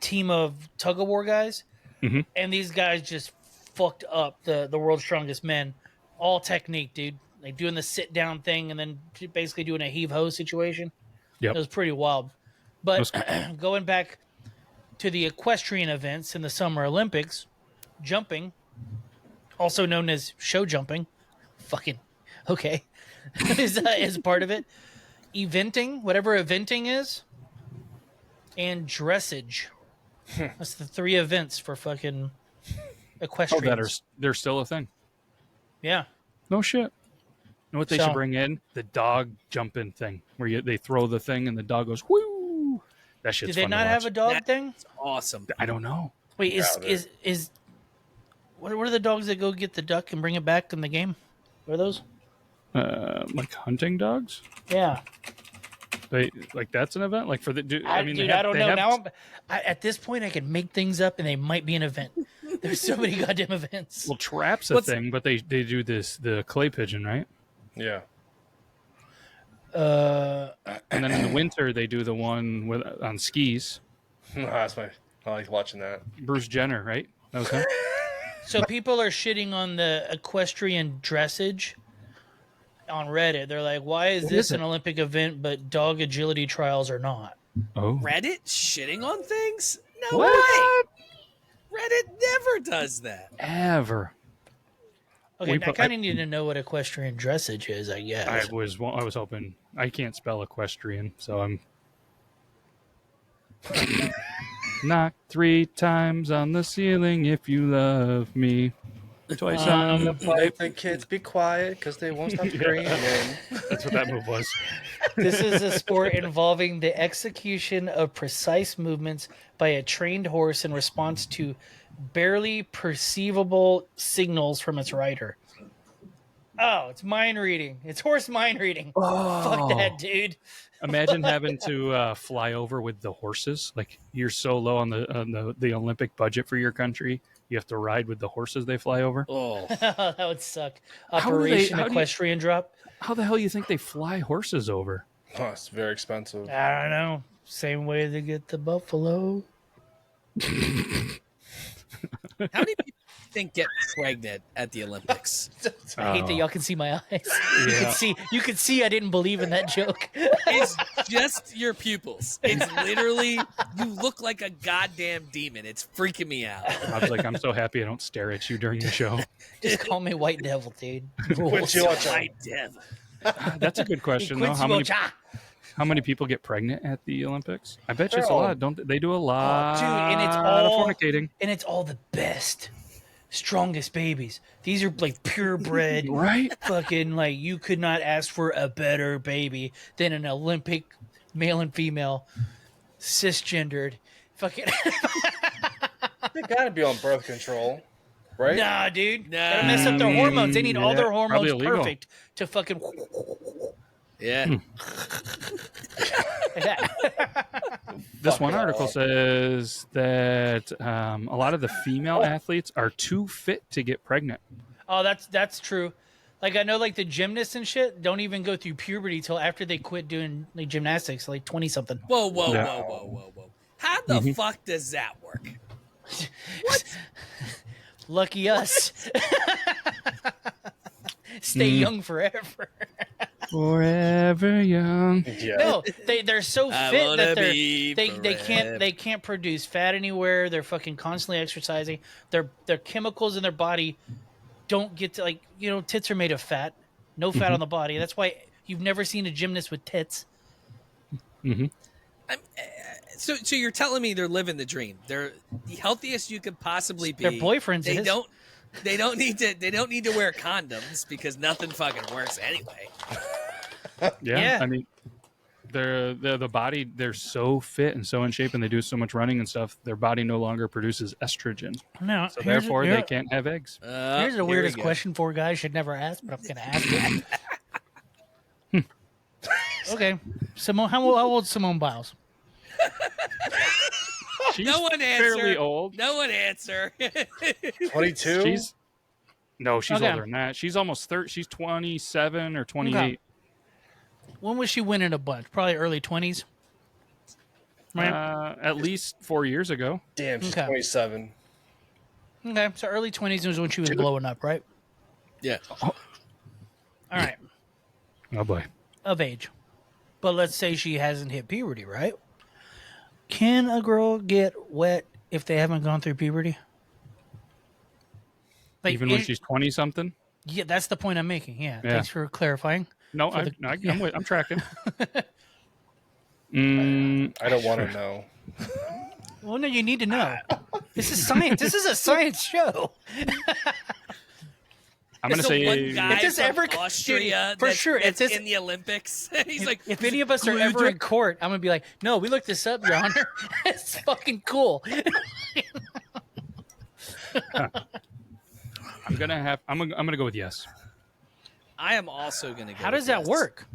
team of tug of war guys, Mhm. and these guys just fucked up the world's strongest men. All technique, dude. Like doing the sit down thing and then basically doing a heave ho situation. Yep. It was pretty wild. But It was going back to the equestrian events in the Summer Olympics, jumping, also known as show jumping, fucking okay, is part of it. Eventing, whatever eventing is, and dressage. That's the 3 events for fucking Oh, equestrians. they're still a thing. Yeah. No shit. You know what they So- should bring in? The dog jumping thing, where they throw the thing and the dog goes whoo. That shit's Did they fun to not have watch. a dog That- thing? Awesome. I don't know. Wait, Doubt it. is what are the dogs that go get the duck and bring it back in the game? What are those? Like hunting dogs. Yeah. They like that's an event. Like for the dude. I mean, dude, I don't know. Now, at this point, I can make things up, and they might be an event. There's so many goddamn events. well, trap's a What's- thing, but they do the clay pigeon, right? Yeah. And then in the winter they do the one with on skis. That's I like watching that. Bruce Jenner, right? That was him. So people are shitting on the equestrian dressage on Reddit. They're like, "Why is this is an it? Olympic event, but dog agility trials are not?" Oh, Reddit shitting on things? No What? way. Reddit never does that. ever. Okay, We now I put- kind of need to know what equestrian dressage is. I I guess. was hoping. I can't spell equestrian, so I'm. Knock 3 times on the ceiling if you love me. Twice on the pipe. The kids be quiet because they won't stop screaming. That's what that move was. This is a sport involving the execution of precise movements by a trained horse in response to barely perceivable signals from its rider. Oh, it's mind reading. It's horse mind reading. Fuck that, dude. Imagine having to fly over with the horses. Like you're so low on the Olympic budget for your country, you have to ride with the horses they fly over. Oh, That would suck. How do they- Operation how do you- Equestrian Drop. How the hell you think they fly horses over? Oh, it's very expensive. I don't know. Same way they get the buffalo. how many people do you think get pregnant at the Olympics? I hate that Oh. y'all can see my eyes. Yeah. You can see I didn't believe in that joke. It's just your pupils. It's literally, you look like a goddamn demon. It's freaking me out. I was like, I'm so happy I don't stare at you during the show. Just call me White Devil, dude. What you want, My devil. That's a good question, though. How many people get pregnant at the Olympics? I bet you it's a They're all- lot. Don't they do a lot and it's of all- fornicating? And it's all the best, strongest babies. These are like purebred, Right? fucking like you could not ask for a better baby than an Olympic male and female, cisgendered, fucking. They gotta be on birth control, right? Nah, dude. Nah. Gotta mess up their hormones. They need all their Probably hormones illegal. perfect to fucking. Yeah. This one Fuck article off. says that a lot of the female athletes are too fit to get pregnant. Oh, that's true. Like I know, like the gymnasts and shit don't even go through puberty till after they quit doing like gymnastics, like 20 something. Whoa, whoa, Yeah. whoa, whoa, whoa, whoa. How the fuck does that work? Lucky us. Stay young forever. Forever young. Yeah. No, they're so I fit wanna that be they can't produce fat anywhere. They're fucking constantly exercising. Their chemicals in their body don't get to, like, you know, tits are made of fat. No fat on the body. That's why you've never seen a gymnast with tits. So you're telling me they're living the dream? They're the healthiest you could possibly be. Their boyfriends They is. don't need to wear condoms because nothing fucking works anyway. Yeah. I mean, the body, they're so fit and so in shape, and they do so much running and stuff. Their body no longer produces estrogen, No, so therefore they can't have eggs. Here's the Here we weirdest go. question for guys should never ask, but I'm gonna ask it. Okay, Simone, how old Simone Biles? She's No one fairly answer. old. No one answer. 22. She's Okay. older than that. She's almost 30. She's 27 or 28. Okay. When was she winning a bunch? Probably early 20s. Right. At least 4 years ago. Damn, she's Okay. 27. Okay, so early 20s was when she was blowing up, right? Yeah. All right, Oh boy. of age. But let's say she hasn't hit puberty, right? Can a girl get wet if they haven't gone through puberty? Like, Even when she's 20 something. yeah, that's the point I'm making. Yeah, Yeah. thanks for clarifying. No, For I'm tracking. I don't want to know. Well, no, you need to know. This is science. This is a science show. I'm gonna It's the say one guy If this from ever- Austria dude, for that's, sure, that's if this- in the Olympics. He's like, If any of us are ever in court, I'm gonna be like, no, we looked this up, Your Honor. It's fucking cool. I'm gonna go with yes. I am also gonna go. How with does that yes. work?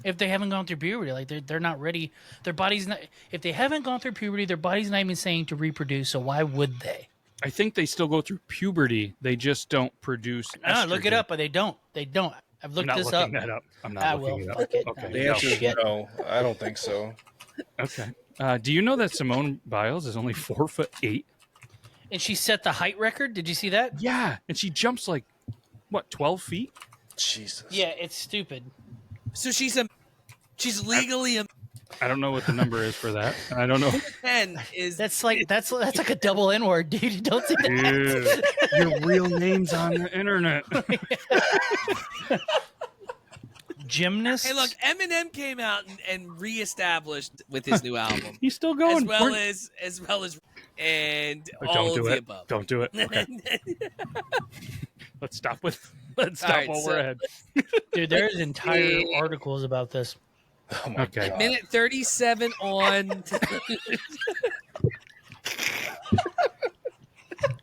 If they haven't gone through puberty, like they're not ready, their body's not. If they haven't gone through puberty, their body's not even saying to reproduce. So why would they? I think they still go through puberty. They just don't produce. Look it estrogen. up, but they don't. They don't. I've I'm looked not this looking up. that up. I'm I not will. looking it Fuck up. it. Okay. The No answer is shit. no. I don't think so. Okay. Do you know that Simone Biles is only 4'8"? And she set the height record. Did you see that? Yeah, and she jumps like what, 12 feet? Jesus. Yeah, it's stupid. So she's legally a I don't know what the number is for that. I don't know. 10. Is That's like a double N word, dude. You don't see that. Dude, your real name's on the internet. Gymnasts. Hey, look, Eminem came out and reestablished with his new album, He's still going. as well as, and But all don't of do the it. above. Don't do it. Okay. Let's stop All right, while so- we're ahead. Dude, there's entire articles about this. Oh my Okay. God. Minute 37 on.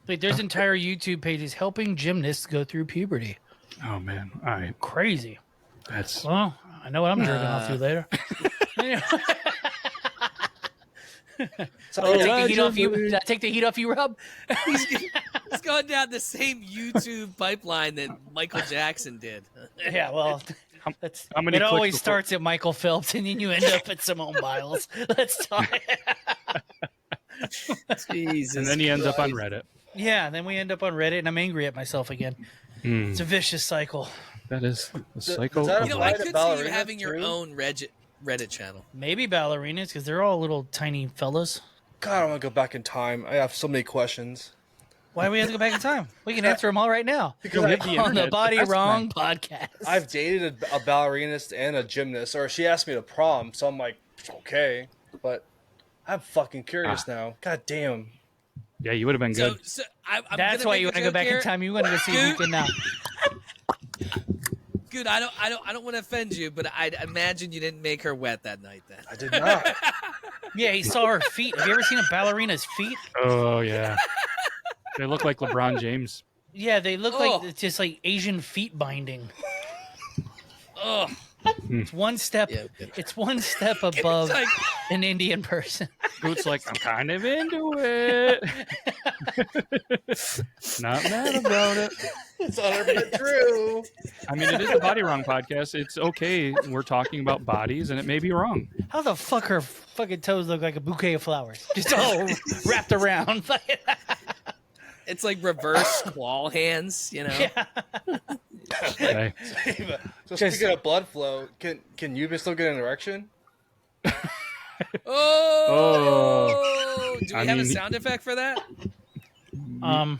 Like, there's entire YouTube pages helping gymnasts go through puberty. Oh man. All right. Crazy. That's Well, I know what I'm jerking off to later. So, Did I take the heat off you? Did I take the heat off you, Rob? He's going down the same YouTube pipeline that Michael Jackson did. Yeah, well, that's, how many it clicks always before- starts at Michael Phelps, and then you end up at Simone Biles. Let's talk. Jesus. and then he ends up on Reddit. Yeah, then we end up on Reddit, and I'm angry at myself again. Mm, It's a vicious cycle. that is the cycle. that of You know, apply I life. to could see you ballerinas having your too? own Reddit channel. Maybe ballerinas, because they're all little tiny fellas. God, I want to go back in time. I have so many questions. Why do we have to go back in time? We can answer them all right now. Because we have the On the internet. Body That's Wrong podcast. I've dated a ballerinist and a gymnast, or she asked me to prom, so I'm like, okay, but I'm fucking curious now. God damn. Yeah, you would have been So, good. I'm That's gonna why make you a want to go joke back here. in time. You want to go see who can now. Good. I don't want to offend you, but I imagine you didn't make her wet that night. Then I did not. Yeah, he saw her feet. Have you ever seen a ballerina's feet? Oh yeah. They look like LeBron James. Yeah, they look like it's just like Asian feet binding. Oh, It's one step. Yeah, good. It's one step above like- an Indian person. Boots like, I'm kind of into it. Not mad about it. It's 100% true. I mean, it is a Body Wrong podcast. It's okay. We're talking about bodies, and it may be wrong. How the fuck her fucking toes look like a bouquet of flowers, just all wrapped around? it's like reverse claw hands, you know? Yeah. Okay. So speaking of blood flow, can you still get an erection? Oh! Do we I have a mean- sound effect for that? I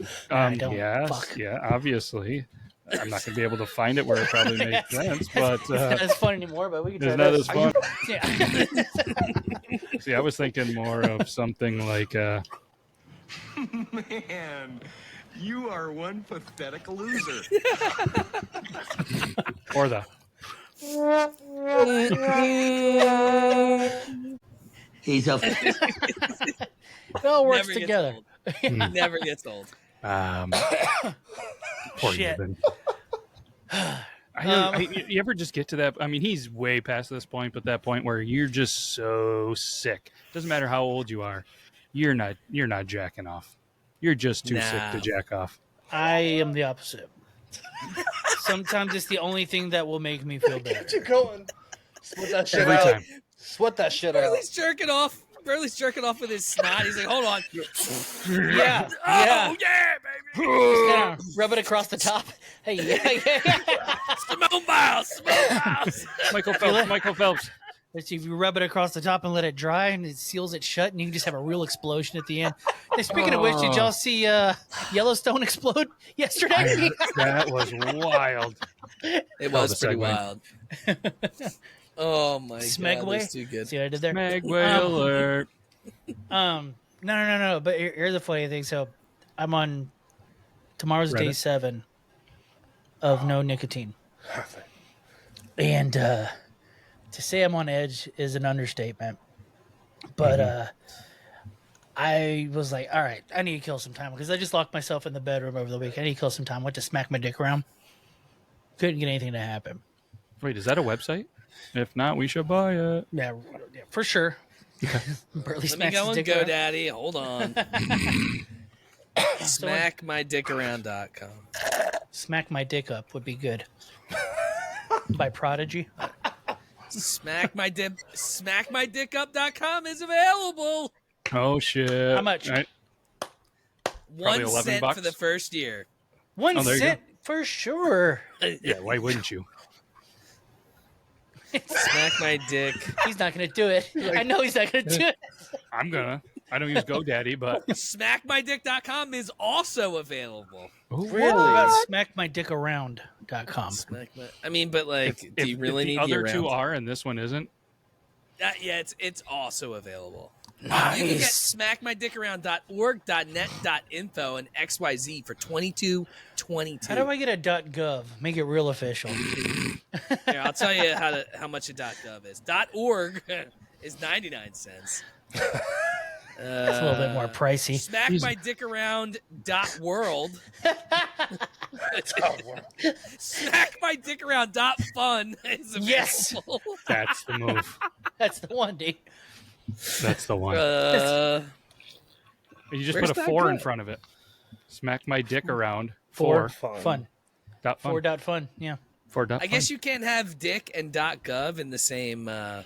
don't. Yes, Fuck. yeah, obviously. I'm not going to be able to find it where it probably makes sense, but It's not as fun anymore, but we can try it's not this. as fun. Yeah. See, I was thinking more of something like, Man, you are one pathetic loser. or the, He's a It all works Never gets together. old. Never gets old. poor Shit. Evan. You ever just get to that? I mean, he's way past this point, but that point where you're just so sick. Doesn't matter how old you are, you're not jacking off. You're just too sick to No. jack off. I am the opposite. Sometimes it's the only thing that will make me feel better. Keep going. Sweat that shit Every out. time. Sweat that shit out. Burley's jerking off. Burley's jerking off with his snot. He's like, hold on. Yeah. Oh, Yeah. yeah, baby. Just kinda rub it across the top. Hey, yeah. Simone Biles. Simone Biles. Michael Phelps. Let's see, if you rub it across the top and let it dry, and it seals it shut, and you can just have a real explosion at the end. Hey, speaking of which, did y'all see Yellowstone explode yesterday? That was wild. It was the pretty segue. wild. Oh, my God. Smegway? That's too good. See what I did there? Megway alert. No. But here's the funny thing. So I'm on tomorrow's day Reddit? 7 of no nicotine. And to say I'm on edge is an understatement. But I was like, all right, I need to kill some time because I just locked myself in the bedroom over the week. I need to kill some time. Went to smack my dick around. Couldn't get anything to happen. Wait, is that a website? If not, we should buy it. Yeah, for sure. Burley Let me smacks go his and dick around. GoDaddy. Hold on. SmackMyDickAround.com. Smack my dick up would be good. By Prodigy. SmackMyDickUp.com is available. Oh shit! How much? All right. 1 $11 cent bucks? for the first year. 1 Oh, there you cent for sure. Yeah, why wouldn't you? Smack my dick. He's not going to do it. I know he's not going to do it. I'm gonna. I don't use GoDaddy, but SmackMyDick.com is also available. What about smackmydickaround.com? I mean, but like, do you really if need the other the two around? are and this one isn't? Yeah, it's also available. Nice. You can get smackmydickaround.org.net.info and XYZ for $22.22. How do I get a .gov? Make it real official. Here, I'll tell you how much a .gov is. .org is 99 cents. It's a little bit more pricey. SmackMyDickAround.world. SmackMyDickAround.fun is available. Yes. That's the move. That's the one, dude. That's the one. You just where's put a that 4 in go? front of it. Smack my dick around. Four. 4. Fun. Dot fun. 4.fun. Yeah. 4 dot I guess fun. you can't have dick and .gov in the same Domain.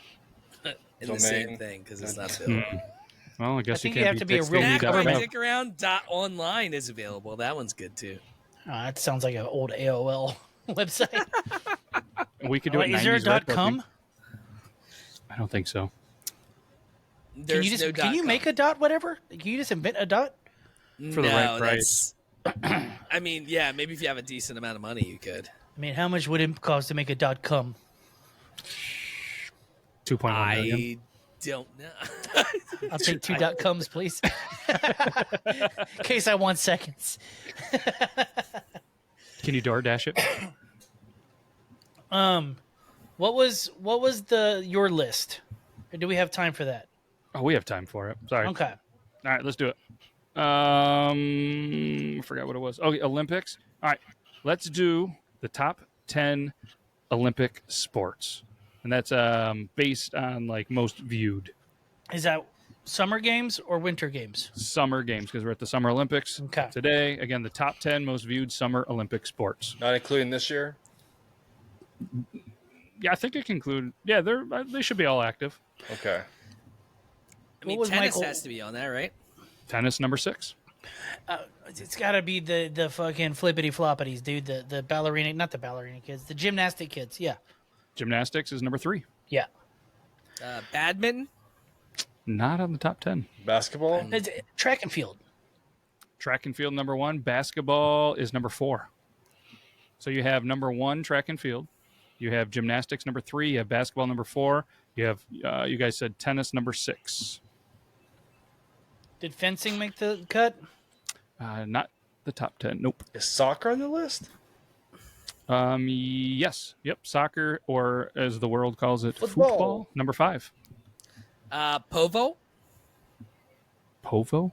thing because it's not built. Well, I guess I think you you can't have to be a real dick government. dot SmackMyDickAround.online is available. That one's good too. Oh, that sounds like an old AOL website. gov. We could do it. Is there a 90s retro .com? thing. I don't think so. There's Can you no can you .com. make a dot whatever? Can you just invent a dot? For the right price. that's- I mean, yeah, maybe if you have a decent amount of money, you could. I mean, how much would it cost to make a .com? 2.1 million. I don't know. I'll take 2 .coms, please. In case I want seconds. Can you DoorDash it? What was your list? Or do we have time for that? Oh, we have time for it. Sorry. Okay. All right, let's do it. I forgot what it was. Oh, Olympics. All right, let's do the top 10 Olympic sports, and that's based on like most viewed Is that summer games or winter games? summer games because we're at the Summer Olympics Okay. today. Again, the top 10 most viewed Summer Olympic sports. Not including this year. Yeah, I think it can include. Yeah, they should be all active. Okay. I mean, was tennis Michael- has to be on that, right? Tennis number 6. It's got to be the fucking flippity floppities, dude. The ballerina, not the ballerina kids, the gymnastic kids. Yeah. Gymnastics is number 3. Yeah. Badminton. Not on the top 10. Basketball. It's track and field. Track and field number 1. Basketball is number 4. So you have number 1 track and field. You have gymnastics number 3. You have basketball number 4. You have you guys said tennis number 6. Did fencing make the cut? Not the top 10. Nope. Is soccer on the list? Yes. Yep. Soccer, or as the world calls it, Football. football. Number 5. Povo. Povo.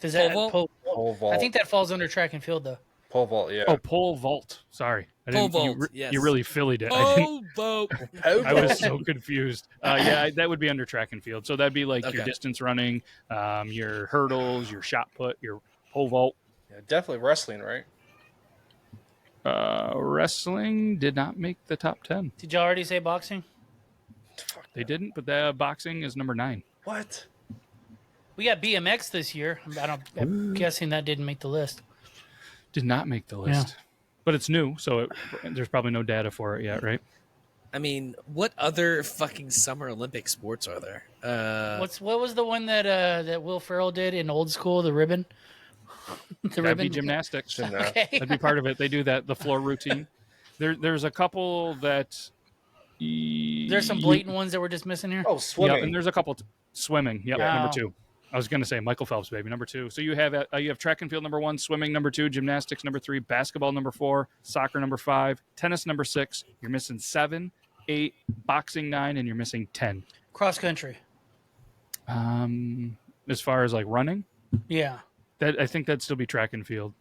Does that Pole Pole vault. I think that falls under track and field though. Pole vault. Yeah. Oh, pole vault. Sorry. Pole vault, yes. You really Phillied it. I didn't- Povo. I was so confused. Yeah, that would be under track and field. So that'd be like your Okay. distance running, your hurdles, your shot put, your pole vault. Yeah, definitely wrestling, right? Wrestling did not make the top 10. Did you already say boxing? Fuck They that. didn't, but the boxing is number 9. What? We got BMX this year. I'm guessing that didn't make the list. Did not make the list. But it's new, so there's probably no data for it yet, right? I mean, what other fucking Summer Olympic sports are there? What was the one that Will Ferrell did in Old School? The ribbon. The That'd be gymnastics. Gymnastics. Okay. That'd be part of it. They do that, the floor routine. There's a couple that... There's some blatant ones that we're just missing here. Oh, Yep, swimming. and there's a couple swimming. Yep, Yeah. number 2. I was going to say Michael Phelps, baby, number 2. So you have track and field number 1, swimming number 2, gymnastics number 3, basketball number 4, soccer number 5, tennis number 6. You're missing 7, 8, boxing 9, and you're missing 10. Cross country. As far as like running, Yeah. that I think that'd still be track and field.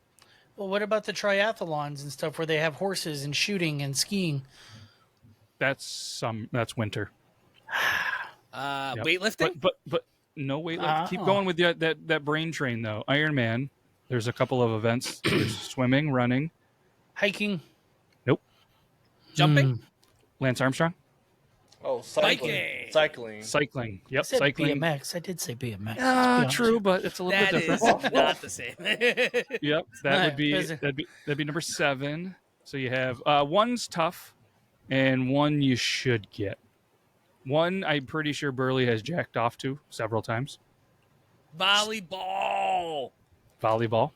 Well, what about the triathlons and stuff where they have horses and shooting and skiing? That's winter. Yep. Weightlifting. But no weightlifting. Keep Oh. going with that brain train though. Ironman. There's a couple of events. There's swimming, running. Hiking. Nope. Jumping. Lance Armstrong. Oh, cycling. Biking. Cycling. Cycling. I Yep. said Cycling. BMX. I did say BMX. let's be honest. True, but it's a little That bit is different. not the same. Yep. That Right, would be is it- that'd be number 7. So you have one's tough, and one you should get. One I'm pretty sure Burley has jacked off to several times. Volleyball. Volleyball.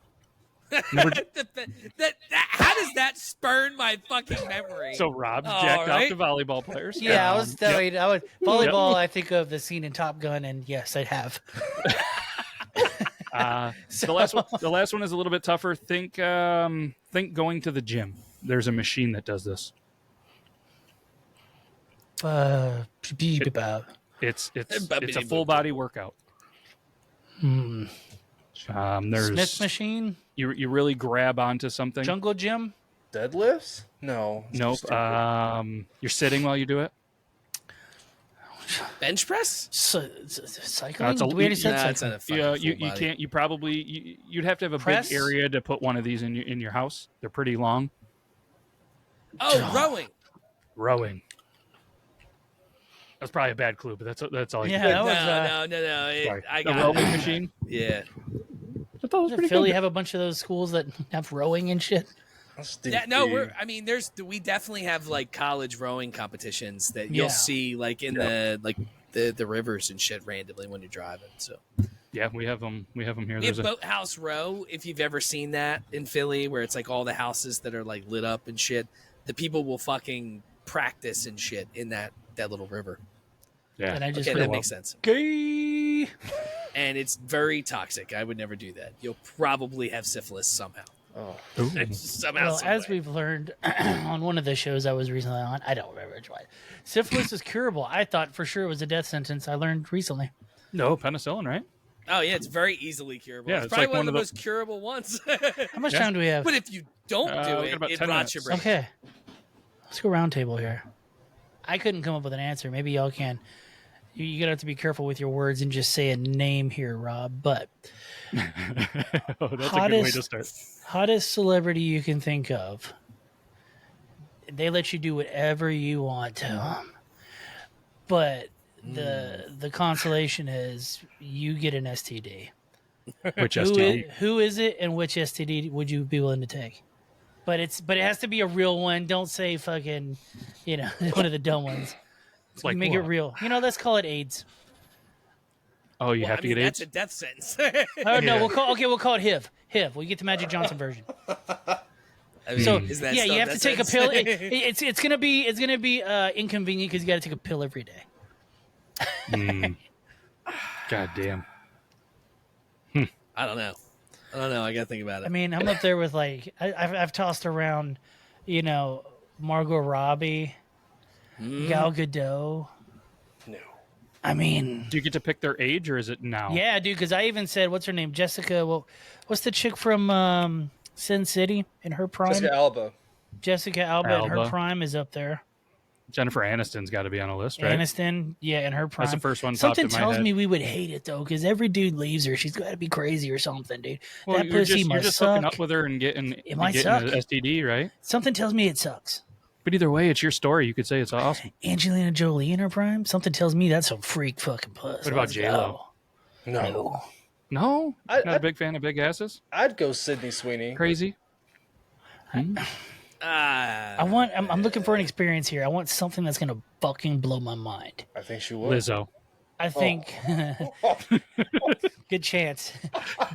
Number, How does that spurn my fucking memory? so Rob's All jacked right. off to volleyball players. Yeah, I was. Yep. I was volleyball. I think of the scene in Top Gun, and yes, I have. The last one is a little bit tougher. Think going to the gym. There's a machine that does this. It's a full body workout. There's Smith machine, you really grab onto something. jungle gym. Deadlifts? No. Nope. You're sitting while you do it. Bench press? Cycling. That's a- We already said Nah, it's cycling. not a fucking Yeah, full you body. can't. You probably you'd have to have a Press? big area to put one of these in your house. They're pretty long. Oh, rowing. Rowing. That's probably a bad clue, but that's all. I Yeah, can that was. No. Sorry. I The got rowing it. machine. Yeah. I thought it was Doesn't pretty Philly good. have a bunch of those schools that have rowing and shit? That's Yeah, no, deep. we definitely have like college rowing competitions that you'll Yeah. see like in the rivers and shit randomly when you're driving. So Yeah, we have them. We have them here. we have There's a Boathouse Row. If you've ever seen that in Philly, where it's like all the houses that are like lit up and shit, the people will fucking practice and shit in that little river. yeah. And I just Okay, feel that makes sense. gay. And it's very toxic. I would never do that. You'll probably have syphilis somehow. Oh. Somehow. Well, as somewhere. we've learned on one of the shows I was recently on, I don't remember which one. Syphilis is curable. I thought for sure it was a death sentence. I learned recently. No penicillin, right? Oh yeah, it's very easily curable. Yeah, it's it's probably like one of the one most curable ones. How much Yeah. time do we have? But if you don't do we got it, about it 10 rots your brain. minutes. Okay. Let's go round table here. I couldn't come up with an answer. Maybe y'all can. You're going to have to be careful with your words and just say a name here, Rob. But Oh, that's a good way to start. hottest celebrity you can think of. They let you do whatever you want to them. But the consolation is you get an STD. Which STD? Who is it and which STD would you be willing to take? But it has to be a real one. Don't say fucking, one of the dumb ones. It's like Make it what? real. Let's call it AIDS. Oh, you have to get AIDS? That's a death sentence. Oh no, we'll call it HIV. HIV. We get the Magic Johnson version. I mean, So is that yeah, still you have to death take a sentence? pill. It's gonna be inconvenient because you got to take a pill every day. God damn. I don't know. I gotta think about it. I mean, I'm up there with I've tossed around, Margot Robbie, Gal Gadot. No. I mean, Do you get to pick their age, or is it now? yeah, dude. Because I even said, what's her name, Jessica? Well, what's the chick from Sin City in her prime? Jessica Alba. Alba in her Alba. prime is up there. Jennifer Aniston's got to be on a list, right? Aniston, yeah, in her prime. That's the first one popped Something in my tells head. me we would hate it though, because every dude leaves her. She's got to be crazy or something, dude. Well, that you're pussy just, must hooking suck. up with her and getting might an suck. STD, right? Something tells me it sucks. But either way, it's your story. You could say it's awesome. Angelina Jolie in her prime. Something tells me that's some freak fucking puss. What about Let's J-Lo? go. No. No? Not a big fan of big asses? I'd go Sydney Sweeney. Crazy? I'm looking for an experience here. I want something that's gonna fucking blow my mind. I think she would. Lizzo. I think good chance.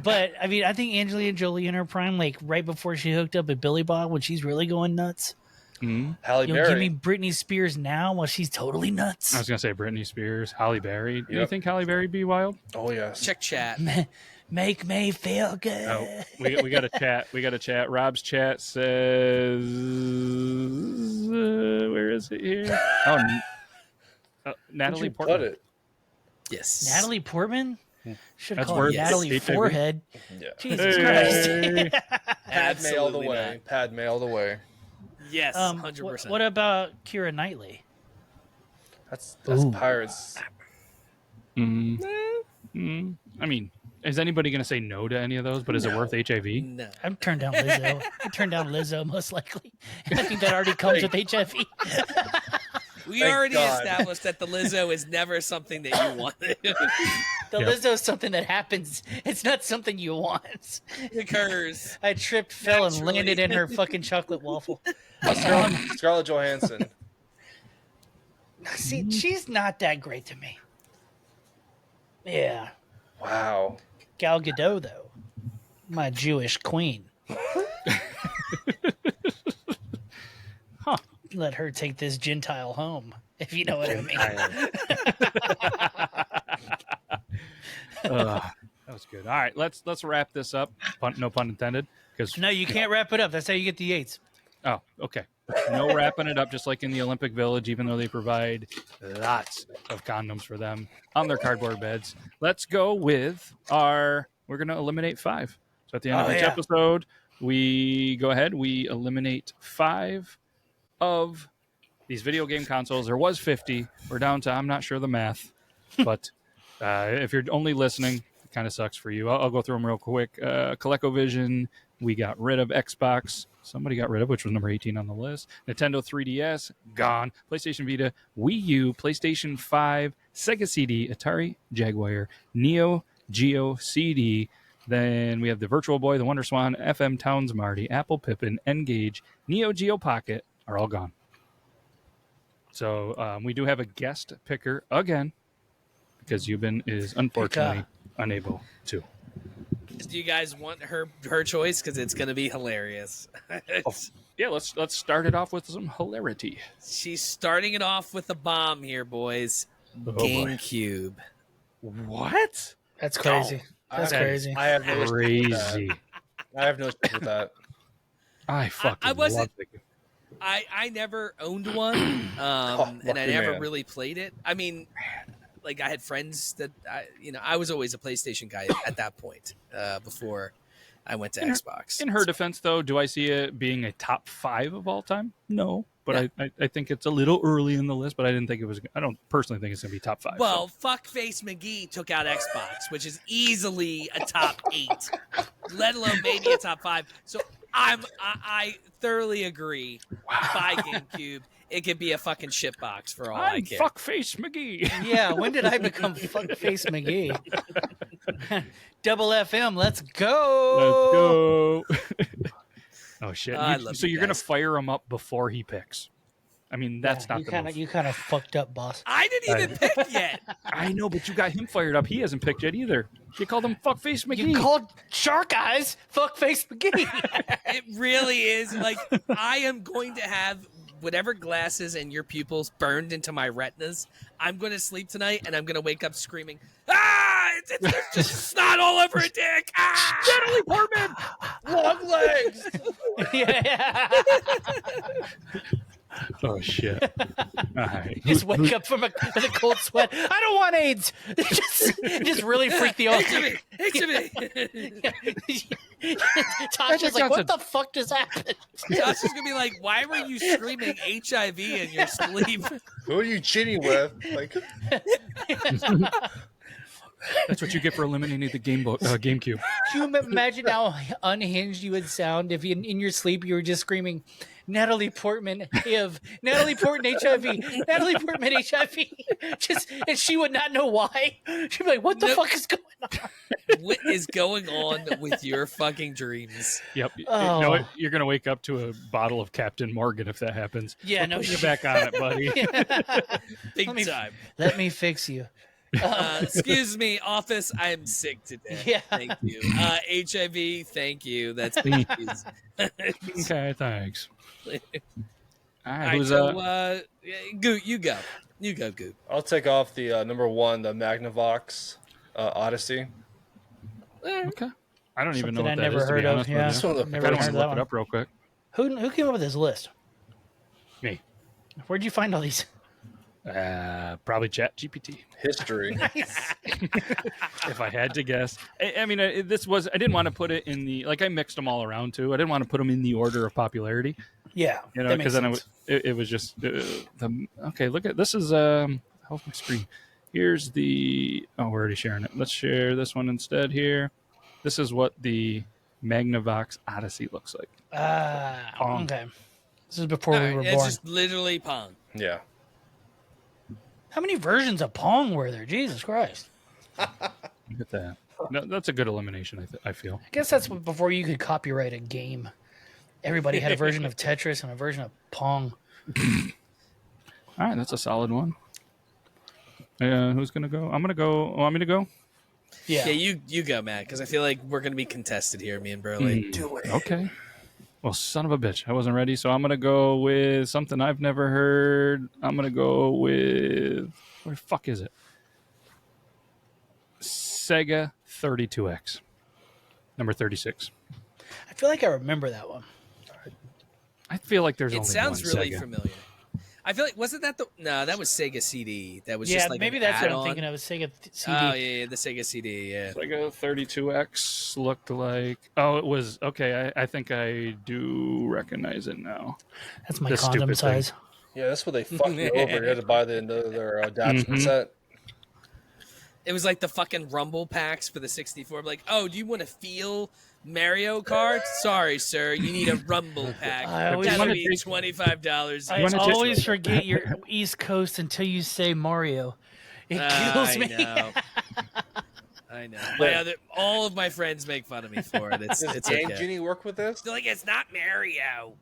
But I mean, I think Angelina Jolie in her prime, like right before she hooked up with Billy Bob when she's really going nuts. Halle Give Berry. me Britney Spears now while she's totally nuts. I was going to say Britney Spears, Halle Berry. Do you Yep. think Halle Berry be wild? Oh, yes. Check chat. Make me feel good. Oh, we got a chat. We got a chat. Rob's chat says, where is it here? Oh, Natalie Where'd you Portman. put it? Yes. Natalie Portman? Should That's call her worth Natalie it. Forehead. Yeah. Jesus Christ. Hey. Padme all the Absolutely way. not. Padme all the way. Yes, 100%. What about Keira Knightley? That's Ooh. Pirates. I mean, is anybody going to say no to any of those? But is it worth HIV? No. I'd turn down Lizzo. I'd turn down Lizzo most likely. I think that already comes with HIV. We Thank already God. established that the Lizzo is never something that you want. The Yep. Lizzo is something that happens. It's not something you want. It occurs. I tripped, fell, and Naturally. landed in her fucking chocolate waffle. Scarlett Johansson. See, she's not that great to me. Yeah. Wow. Gal Gadot, though. My Jewish queen. Let her take this Gentile home, if you know what I mean. That was good. All right, let's wrap this up. No pun intended. Because No, you can't wrap it up. That's how you get the AIDS. oh, okay. No wrapping it up, just like in the Olympic Village, even though they provide lots of condoms for them on their cardboard beds. Let's go with we're going to eliminate 5. So at the end of each episode, we go ahead, we eliminate 5 of these video game consoles. There was 50. We're down to, I'm not sure the math, but if you're only listening, it kind of sucks for you. I'll go through them real quick. ColecoVision, we got rid of. Xbox, somebody got rid of, which was number 18 on the list. Nintendo 3DS, gone. PlayStation Vita, Wii U, PlayStation 5, Sega CD, Atari Jaguar, Neo Geo CD. Then we have the Virtual Boy, the Wonder Swan, FM Towns Marty, Apple Pippin, N-Gage, Neo Geo Pocket are all gone. So we do have a guest picker again because Euban is unfortunately unable to. Do you guys want her choice? Because it's going to be hilarious. Yeah, let's start it off with some hilarity. She's starting it off with a bomb here, boys. boy. GameCube. What? That's crazy. That's crazy. I have no Crazy. I have no issue with that. I fucking I wasn't- love it. I never owned one, and I lucky never man. really played it. I mean, like I had friends that I was always a PlayStation guy at that point before I went to Xbox. In her defense, though, do I see it being a top 5 of all time? No, but yeah. I think it's a little early in the list. But I don't personally think it's going to be top 5. Well, Fuckface McGee took out Xbox, which is easily a top 8, let alone maybe a top 5. So I thoroughly agree. By GameCube, it could be a fucking shitbox for all I care. Fuckface McGee. Yeah, when did I become Fuckface McGee? Double FM, let's go. Oh shit! So you're gonna fire him up before he picks? I mean, that's not the move. You kind of fucked up, boss. I didn't even pick yet. I know, but you got him fired up. He hasn't picked yet either. You called him Fuckface McGee. You called Shark Eyes Fuckface McGee. It really is. Like, I am going to have whatever glasses and your pupils burned into my retinas. I'm going to sleep tonight, and I'm going to wake up screaming, "Ah! It's just snot all over a dick! Ah! Natalie Portman! Long legs!" Yeah. Oh shit! Right. Just wake up with a cold sweat. I don't want AIDS. just really freak the HME! Tasha's like, what the fuck just happened? Tasha's gonna be like, why were you screaming HIV in your sleep? Who are you cheating with? Like, that's what you get for eliminating the GameCube. Can you imagine how unhinged you would sound if in your sleep you were just screaming, Natalie Portman HIV, Natalie Portman HIV, Natalie Portman HIV, and she would not know why. She'd be like, what the fuck is going on? What is going on with your fucking dreams? Yep. Oh. You know what? You're going to wake up to a bottle of Captain Morgan if that happens. Yeah, no, you're back on it, buddy. Big time. Let me fix you. Excuse me, office. I'm sick today. Yeah. Thank you. HIV. Thank you. That's please. Okay. Thanks. All right. Who's Goot? You go. You go, Goot. I'll take off the number 1, the Magnavox Odyssey. Okay. I don't even know what I that never is. heard To be of. honest Yeah. with you. Never I heard want to of look that it one. up real quick. Who came up with this list? Me. Where'd you find all these? Probably ChatGPT. History. If I had to guess, I mean, I didn't want to put it in the I mixed them all around too. I didn't want to put them in the order of popularity. Yeah, because then it was just okay. Look at this is how's my screen? Here's the we're already sharing it. Let's share this one instead here. This is what the Magnavox Odyssey looks like. Okay. This is before we were born. It's just literally Pong. Yeah. How many versions of Pong were there? Jesus Christ. Look at that. No, that's a good elimination, I feel. I guess that's before you could copyright a game. Everybody had a version of Tetris and a version of Pong. All right, that's a solid one. Who's going to go? I'm going to go. Want me to go? Yeah, you go, Matt, because I feel like we're going to be contested here, me and Burley. Do it. Okay. Well, son of a bitch. I wasn't ready, so I'm going to go with something I've never heard. I'm going to go with... Where the fuck is it? Sega 32X. Number 36. I feel like I remember that one. I feel like there's It only sounds one really Sega. familiar. I feel like, wasn't that that was Sega CD. That was Yeah, just like maybe an that's what add-on. I'm thinking of. Sega CD. Oh, yeah, the Sega CD, yeah. Sega 32X looked like... Oh, it was... Okay, I think I do recognize it now. That's my This condom stupid thing. size. Yeah, that's what they fucked me over. You had to buy their adaptation set. It was like the fucking Rumble packs for the 64. Like, oh, do you want to feel Mario Kart? Sorry, sir. You need a Rumble pack. I always That'll wanna be $25. I always forget your East Coast until you say Mario. It kills me. I know. All of my friends make fun of me for it. It's Game okay. Genie work with this? They're like, it's not Mario.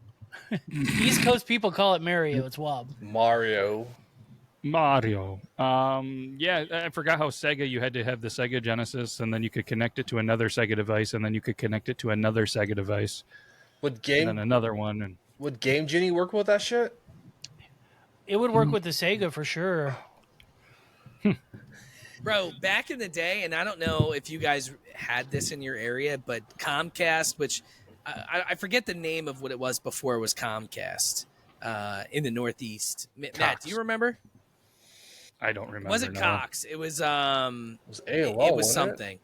East Coast people call it Mario. It's Wob. Mario. Yeah, I forgot how Sega, you had to have the Sega Genesis, and then you could connect it to another Sega device, and then you could connect it to another Sega device, and then another one. And Would Game Genie work with that shit? It would work with the Sega for sure. Bro, back in the day, and I don't know if you guys had this in your area, but Comcast, which I forget the name of what it was before it was Comcast in the Northeast. Matt, do you remember? I don't remember. It wasn't no. Cox. It was It was AOL, it was wasn't something.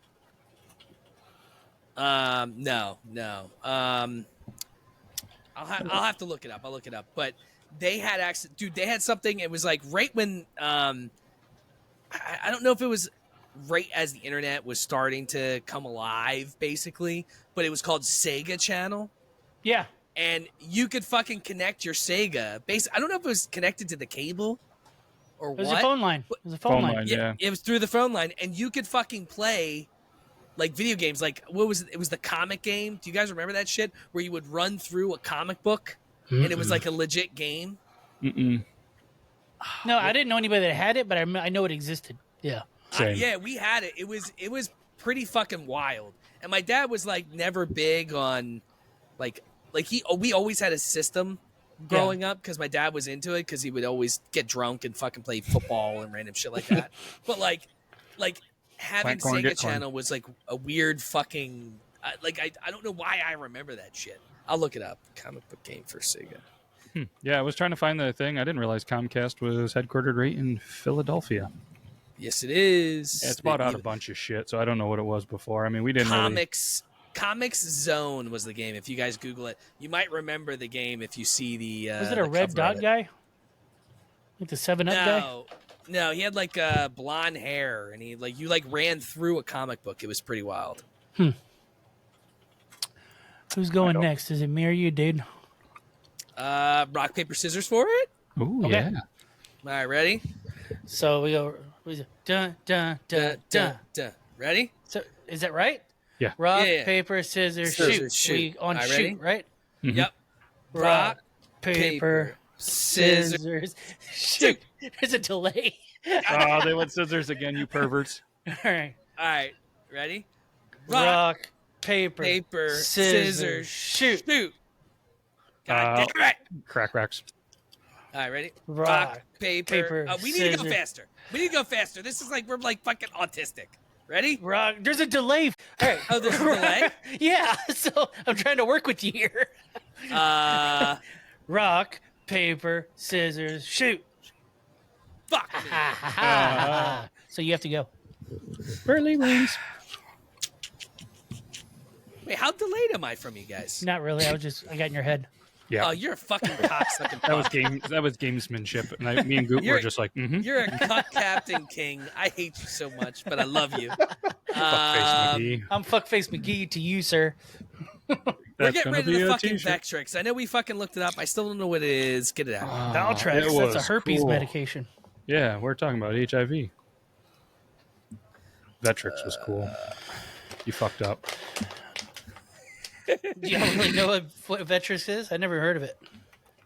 No. I'll have to look it up. I'll look it up. But they had access, dude. They had something. It was like right when I don't know if it was right as the internet was starting to come alive, basically. But it was called Sega Channel. Yeah. And you could fucking connect your Sega. I don't know if it was connected to the cable or It was what. a phone line. It was a phone line. Yeah. It was through the phone line, and you could fucking play like video games. Like what was it? It was the comic game. Do you guys remember that shit where you would run through a comic book and it was like a legit game? Mm-mm. No, I didn't know anybody that had it, but I know it existed. Yeah. Same. Yeah, we had it. It was pretty fucking wild. And my dad was like never big on like we always had a system growing up because my dad was into it because he would always get drunk and fucking play football and random shit like that. But like having Plant corn, Sega get corn. Channel was like a weird fucking I don't know why I remember that shit. I'll look it up. Comic book game for Sega. Yeah, I was trying to find the thing. I didn't realize Comcast was headquartered right in Philadelphia. Yes, it is. Yeah, it's bought out a bunch of shit, so I don't know what it was before. I mean, we didn't really... Comics Zone was the game. If you guys Google it, you might remember the game if you see the. Was it a red dot guy? Like the 7-Up guy? No, he had like blonde hair, and you ran through a comic book. It was pretty wild. Who's going next? Is it me or you, dude? Rock, paper, scissors for it. Ooh, Okay. yeah. All right, ready? So we go. What is it? Dun dun dun dun. Dun. Ready? So is that right? Yeah. Rock, Yeah. paper, scissors, Scissors, shoot. We on All right, shoot, ready? right? Mhm. Yep. Rock, paper, paper, scissors. scissors, shoot. There's a delay. Oh, they went scissors again, you perverts. All right. All right, ready? Rock, paper, paper, scissors, scissors, shoot. shoot. God damn it! Crack racks. All right, ready? Rock, paper. paper, We need to go scissors. faster. We need to go faster. This is like we're like fucking autistic. Ready? Rock. There's a delay. All right. Oh, there's a delay? Yeah. So I'm trying to work with you here. Rock, paper, scissors, shoot. Fuck me. So you have to go. Burly wings. Wait, how delayed am I from you guys? Not really. I got in your head. Yeah. Oh, you're a fucking cocksucking. That was gamesmanship. And me and Goot were You're- just like, mm-hmm. You're a cuck captain king. I hate you so much, but I love you. Fuckface McGee. I'm Fuckface McGee to you, sir. We're That's getting gonna rid of be the a fucking t-shirt. Vectrix. I know we fucking looked it up. I still don't know what it is. Get it out. Valtrex. it That's a was herpes cool. medication. Yeah, we're talking about HIV. Vetrix was cool. You fucked up. Do you don't really know what Vetrix is? I never heard of it.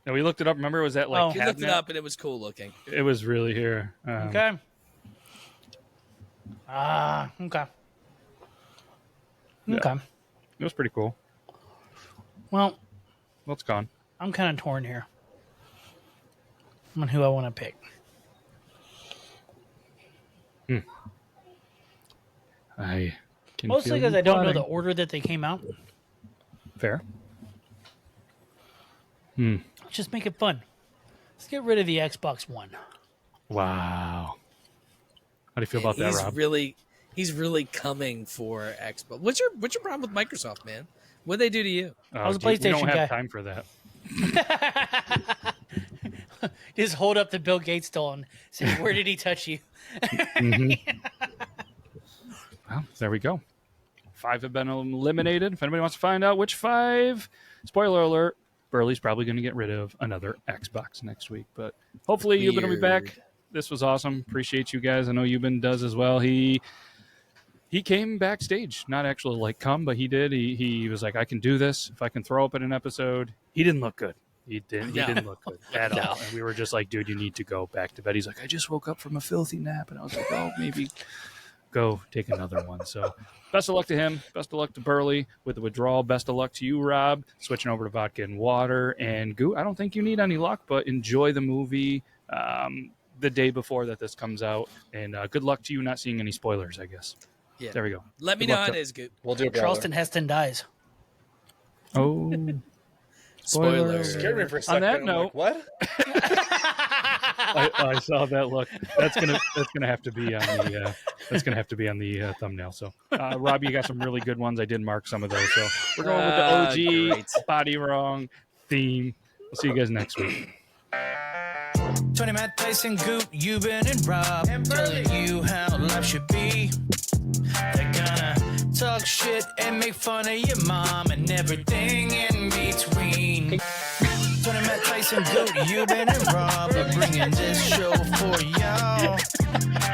No, we looked it up. Remember, it was that like Oh. We looked it cabinet? up and it was cool looking. It was really here. Okay. Okay. Yeah. Okay. It was pretty cool. Well, Well, it's gone. I'm kind of torn here on who I want to pick. I can Mostly feel because you I don't know plotting. the order that they came out. Fair. Let's just make it fun. Let's get rid of the Xbox One. Wow. How do you feel about that, Rob? He's really coming for Xbox. What's your problem with Microsoft, man? What'd they do to you? I was a dude, we PlayStation don't guy. have time for that. Just hold up the Bill Gates doll and say, "Where did he touch you?" Well, there we go. 5 have been eliminated. If anybody wants to find out which 5, spoiler alert, Burley's probably going to get rid of another Xbox next week. But hopefully Euban will be back. This was awesome. Appreciate you guys. I know Euban does as well. He came backstage, not actually like come, but he did. He was like, I can do this. If I can throw up in an episode. He didn't look good. He didn't look good at all. And we were just like, dude, you need to go back to bed. He's like, I just woke up from a filthy nap. And I was like, oh, maybe go take another one. So best of luck to him. Best of luck to Burley with the withdrawal. Best of luck to you, Rob, switching over to vodka and water. And Goo, I don't think you need any luck, but enjoy the movie the day before that this comes out. And good luck to you not seeing any spoilers, I guess. Yeah. There we go. Let me Good know luck how to- it is, Goop. We'll do it, brother. Charleston Heston dies. Oh. Spoilers. Scared me for a On second. that I'm note- like, what? I saw that look. That's gonna have to be on the thumbnail. So, Rob, you got some really good ones. I did mark some of those. So we're going with the OG Great. Body Wrong theme. We'll see you guys next week. Tony, Matt, Tyson, Goot, Euban, and Rob telling you how life should be. They're gonna talk shit and make fun of your mom and everything in between. Tony, Matt, Tyson, Goot, Euban, and Rob are bringing this show for y'all.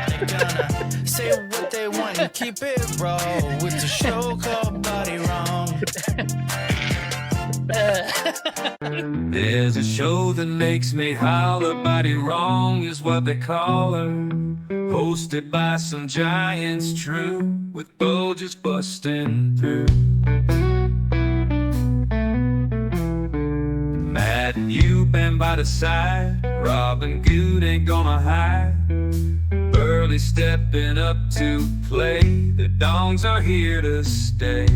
They're gonna say what they want and keep it raw with the show called Body Wrong. There's a show that makes me holler, Body Wrong is what they call her. Hosted by some giants, true, with bulges busting through. Matt and you been by the side, Rob and Good ain't gonna hide. Early stepping up to play, the dongs are here to stay.